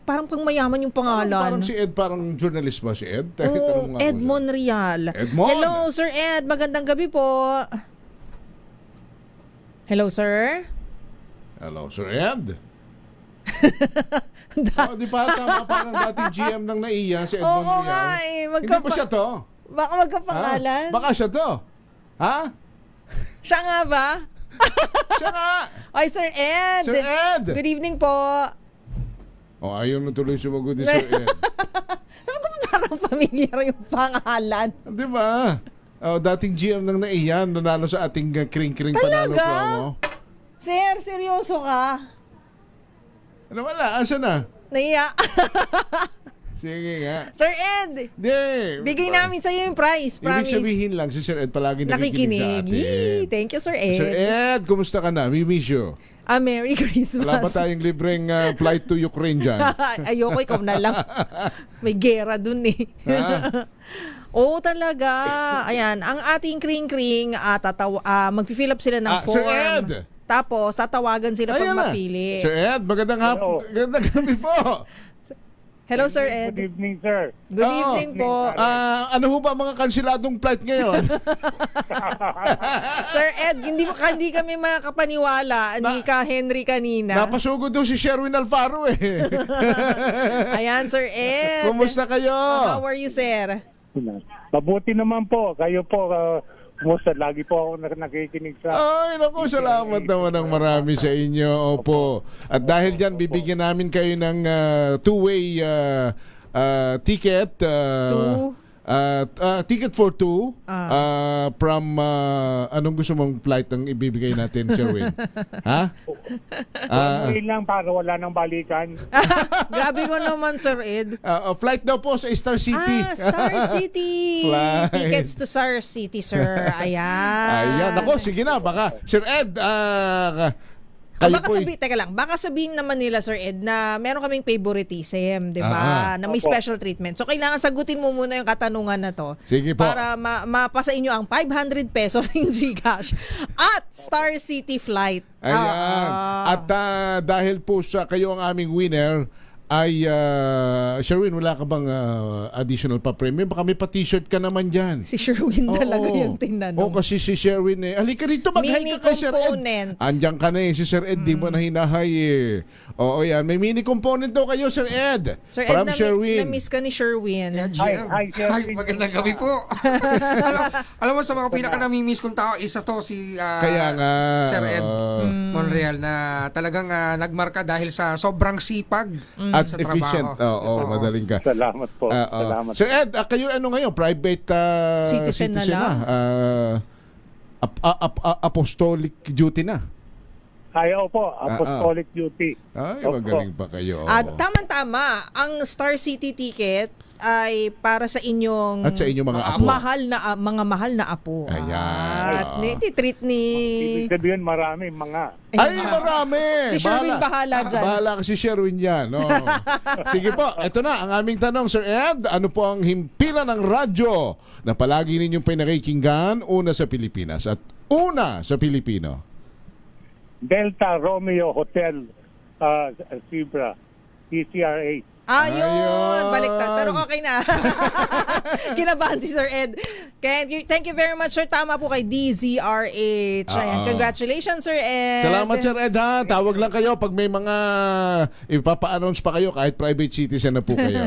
parang pang mayaman yung pangalan. Parang si Ed, parang journalist ba si Ed? Oh, Ed Monreal. Edmond. Hello, Sir Ed. Magandang gabi po. Hello, sir? Hello, Sir Ed? Di pa tama parang dating GM ng NAIA, si Ed Oo Monreal. nga Hindi pa siya to? Baka magkapangalan? Baka siya to? Ha? Siya nga ba? Siya nga! Ay, Sir Ed! Sir Ed! Good evening po. Ayaw na tuloy sumagot ni Sir Ed. Sabi ko parang familiar yung pangalan. Di ba? Dating GM ng NAIA, nanalo sa ating Kring-Kring Panalo promo. Sir, seryoso ka? Ano wala? Asa na? Naiya. Sige nga. Sir Ed! Bigay namin sa iyo yung prize. Promise. Ibig sabihin lang, si Sir Ed palagi nakikinig sa atin. Thank you, Sir Ed. Sir Ed, kumusta ka na? We miss you. Merry Christmas. Wala pa tayong libreng flight to Ukraine dyan. Ayoko, ikaw na lang. May gera dun eh. Oo, talaga. Ayan, ang ating kring-kring, mag-fill up sila ng form. Sir Ed! Tapos, tatawagan sila pag mapili. Sir Ed, magandang hapon. Magandang gabi po. Hello, Sir Ed. Good evening, sir. Good evening po. Ano ho ba mga kansiladong flight ngayon? Sir Ed, hindi kami makapaniwala ni ka Henry kanina. Napasugod daw si Sherwin Alfaro eh. Ayan, Sir Ed. Kumusta kayo? How are you, sir? Mabuti naman po. Kayo po, kumusta? Lagi po ako nakikinig sa... Ay, naku, salamat naman ng marami sa inyo. Opo. At dahil dyan, bibigyan namin kayo ng two-way ticket. Ticket for two from anong gusto mong flight ang ibibigay natin, Sherwin? Ha? One lang para wala nang balikan. Grabe ko naman, Sir Ed. Flight daw po sa Star City. Star City. Tickets to Star City, sir. Ayan. Ako, sige na. Baka, Sir Ed, baka sabihin naman nila, Sir Ed, na meron kaming favoritism, di ba? Na may special treatment. So, kailangan sagutin mo muna yung katanungan na to. Sige po. Para mapasa inyo ang 500 pesos in GCash at Star City flight. Ayan. At dahil po kayo ang aming winner, ay Sherwin, wala ka bang additional pa premium? Baka may pa-t-shirt ka naman dyan. Si Sherwin talaga yung tinanong. Kasi si Sherwin halika dito, mag-hi ka kay Sir Ed. Andiyan ka na si Sir Ed, di mo na hinahay eh. Oo, yan. May mini component daw kayo, Sir Ed. Sir From Ed, Sherwin. na-miss ka ni Sherwin. Hi, magandang gabi po. alam mo, sa mga pinaka-namimiss kong tao, isa to si Kaya nga, Sir Ed Monreal na talagang nagmarka dahil sa sobrang sipag at sa efficient. trabaho. Madaling ka. Salamat po. Salamat. Sir Ed, kayo ano ngayon? Private citizen na lang? Apostolic duty na? Ayaw po, apostolic duty. Ay, magaling pa kayo. At tama-tama, ang Star City ticket ay para sa inyong at sa inyong mga apo. mahal na apo. Ayan. At treat ni... Ibig sabihin marami, mga... Ay, marami! Si Sherwin bahala dyan. Bahala ka si Sherwin yan. No? Sige po, ito na ang aming tanong, Sir Ed. Ano po ang himpilan ng radyo na palagi ninyong pinakikinggan una sa Pilipinas at una sa Pilipino? Delta Romeo Hotel Zebra, PCR8. Ayun, baliktad. Pero okay na. Kinabahan si Sir Ed. Thank you very much, sir. Tama po kay DZRH. Ayan, congratulations, Sir Ed. Salamat, Sir Ed, ha. Tawag lang kayo pag may mga ipapa-announce pa kayo kahit private citizen na po kayo.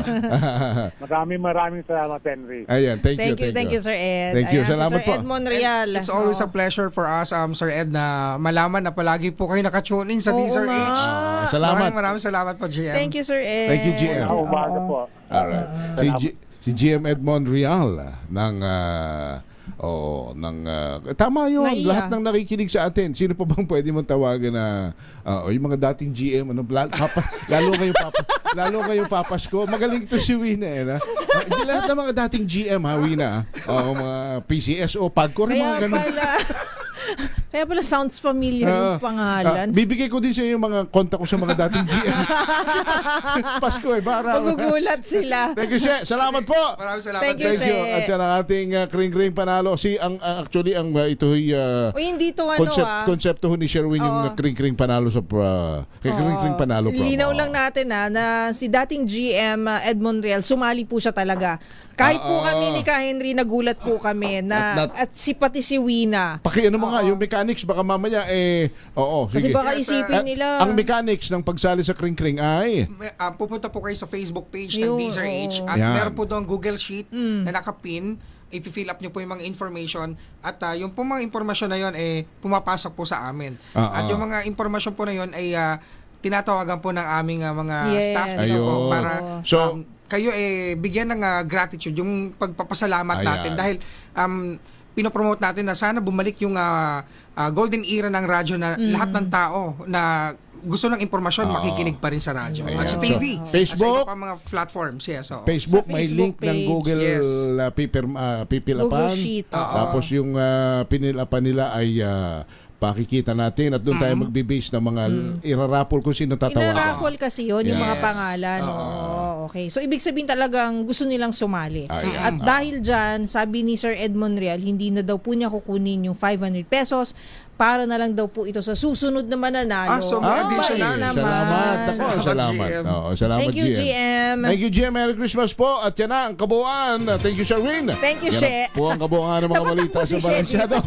Maraming salamat, Henry. Ayan, thank you, Sir Ed. Thank you, Ayan, salamat si Sir po. Ed Monreal. It's always a pleasure for us, Sir Ed, na malaman na palagi po kayo nakatune in sa Oo DZRH. nga. Salamat. Maraming salamat po, GM. Thank you, Sir Ed. Thank you, GM. Umaga po. Alright. Si GM Edmond Real ng tama yun. Naiya. Lahat ng nakikinig sa atin. Sino pa bang pwede mong tawagan na yung mga dating GM lalo ngayong papas ko. Magaling to si Wina lahat ng mga dating GM Wina. Mga PCSO, Pagcor, mga ganun. Kaya pala sounds familiar yung pangalan. Bibigay ko din sa yung mga kontak ko sa mga dating GM. Pasko para magugulat sila. Thank you, She. Salamat po. Maraming salamat. Thank you, She. At yan ang ating kring-kring panalo. Actually, ito'y hindi to konsepto ni Sherwin yung kring-kring panalo sa kring-kring panalo promo. Linaw lang natin na si dating GM Edmond Real, sumali po siya talaga. Kahit po kami ni Ka Henry, nagulat po kami at pati si Wina. Pakiano mo nga, yung mechanics baka mamaya Kasi sige. baka isipin nila. Ang mechanics ng pagsali sa kring-kring ay Pupunta po kayo sa Facebook page ng DZRH at meron po doon Google Sheet na nakapin. I-fill up nyo po yung mga information at yung po mga informasyon na yun pumapasok po sa amin. At yung mga informasyon po na yun ay tinatawagan po ng aming mga staff para kayo bigyan ng gratitude, yung pagpapasalamat natin dahil pinopromote natin na sana bumalik yung golden era ng radyo na lahat ng tao na gusto ng impormasyon makikinig pa rin sa radyo at sa TV. Facebook, at sa iba pa mga platforms. Facebook, may link ng Google pipilapan. Google Sheet. Tapos yung pinilapan nila ay pakikita natin at doon tayo magbe-base ng mga irarapol kung sino tatawagan. Iraraffle kasi yun, yung mga pangalan. Okay. So, ibig sabihin talagang gusto nilang sumali. At dahil dyan, sabi ni Sir Edmond Real, hindi na daw po niya kukunin yung 500 pesos para na lang daw po ito sa susunod na mananalo. So may additional naman. Salamat. Salamat, Thank you, GM. Thank you, GM. Merry Christmas po. At yan na ang kabuuan. Thank you, Sherwin. Thank you, She. Yan po ang kabuuan ng mga balita sa Balansyado.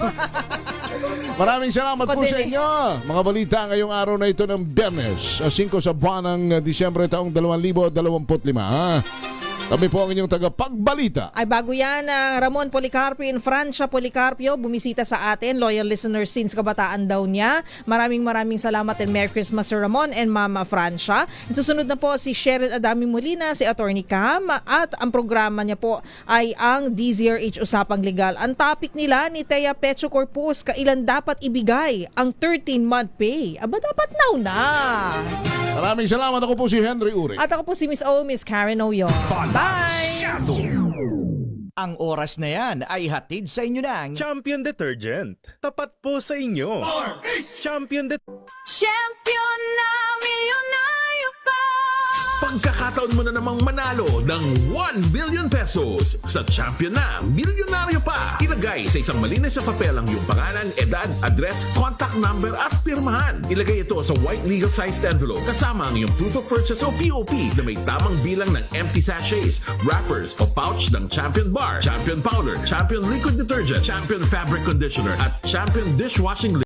Maraming salamat po sa inyo. Mga balita ngayong araw na ito ng Biyernes, 5 sa buwan ng Disyembre taong 2025. Kami po ang inyong tagapagbalita. Ay bago yan, Ramon Policarpio in Francia Policarpio bumisita sa atin, loyal listener since kabataan daw niya. Maraming salamat and Merry Christmas Sir Ramon and Mama Francia. Susunod na po si Cheryl Adami Molina, si Attorney Cam, at ang programa niya po ay ang DZRH Usapang Legal. Ang topic nila ni Thea Pecho Corpus, kailan dapat ibigay ang 13-month pay? Aba dapat now na. Maraming salamat. Ako po si Henry Uri. At ako po si Miss Miss Karen Oyo. Bye! Ang oras na yan ay hatid sa inyo ng Champion Detergent. Tapat po sa inyo. Champion Champion na milyonaryo pa. Pagkakataon mo na namang manalo ng 1 billion pesos sa Champion na Milyonaryo Pa. Ilagay sa isang malinis na papel ang iyong pangalan, edad, address, contact number at pirmahan. Ilagay ito sa white legal-sized envelope kasama ang iyong proof of purchase o POP na may tamang bilang ng empty sachets, wrappers o pouch ng Champion Bar, Champion Powder, Champion Liquid Detergent, Champion Fabric Conditioner at Champion Dishwashing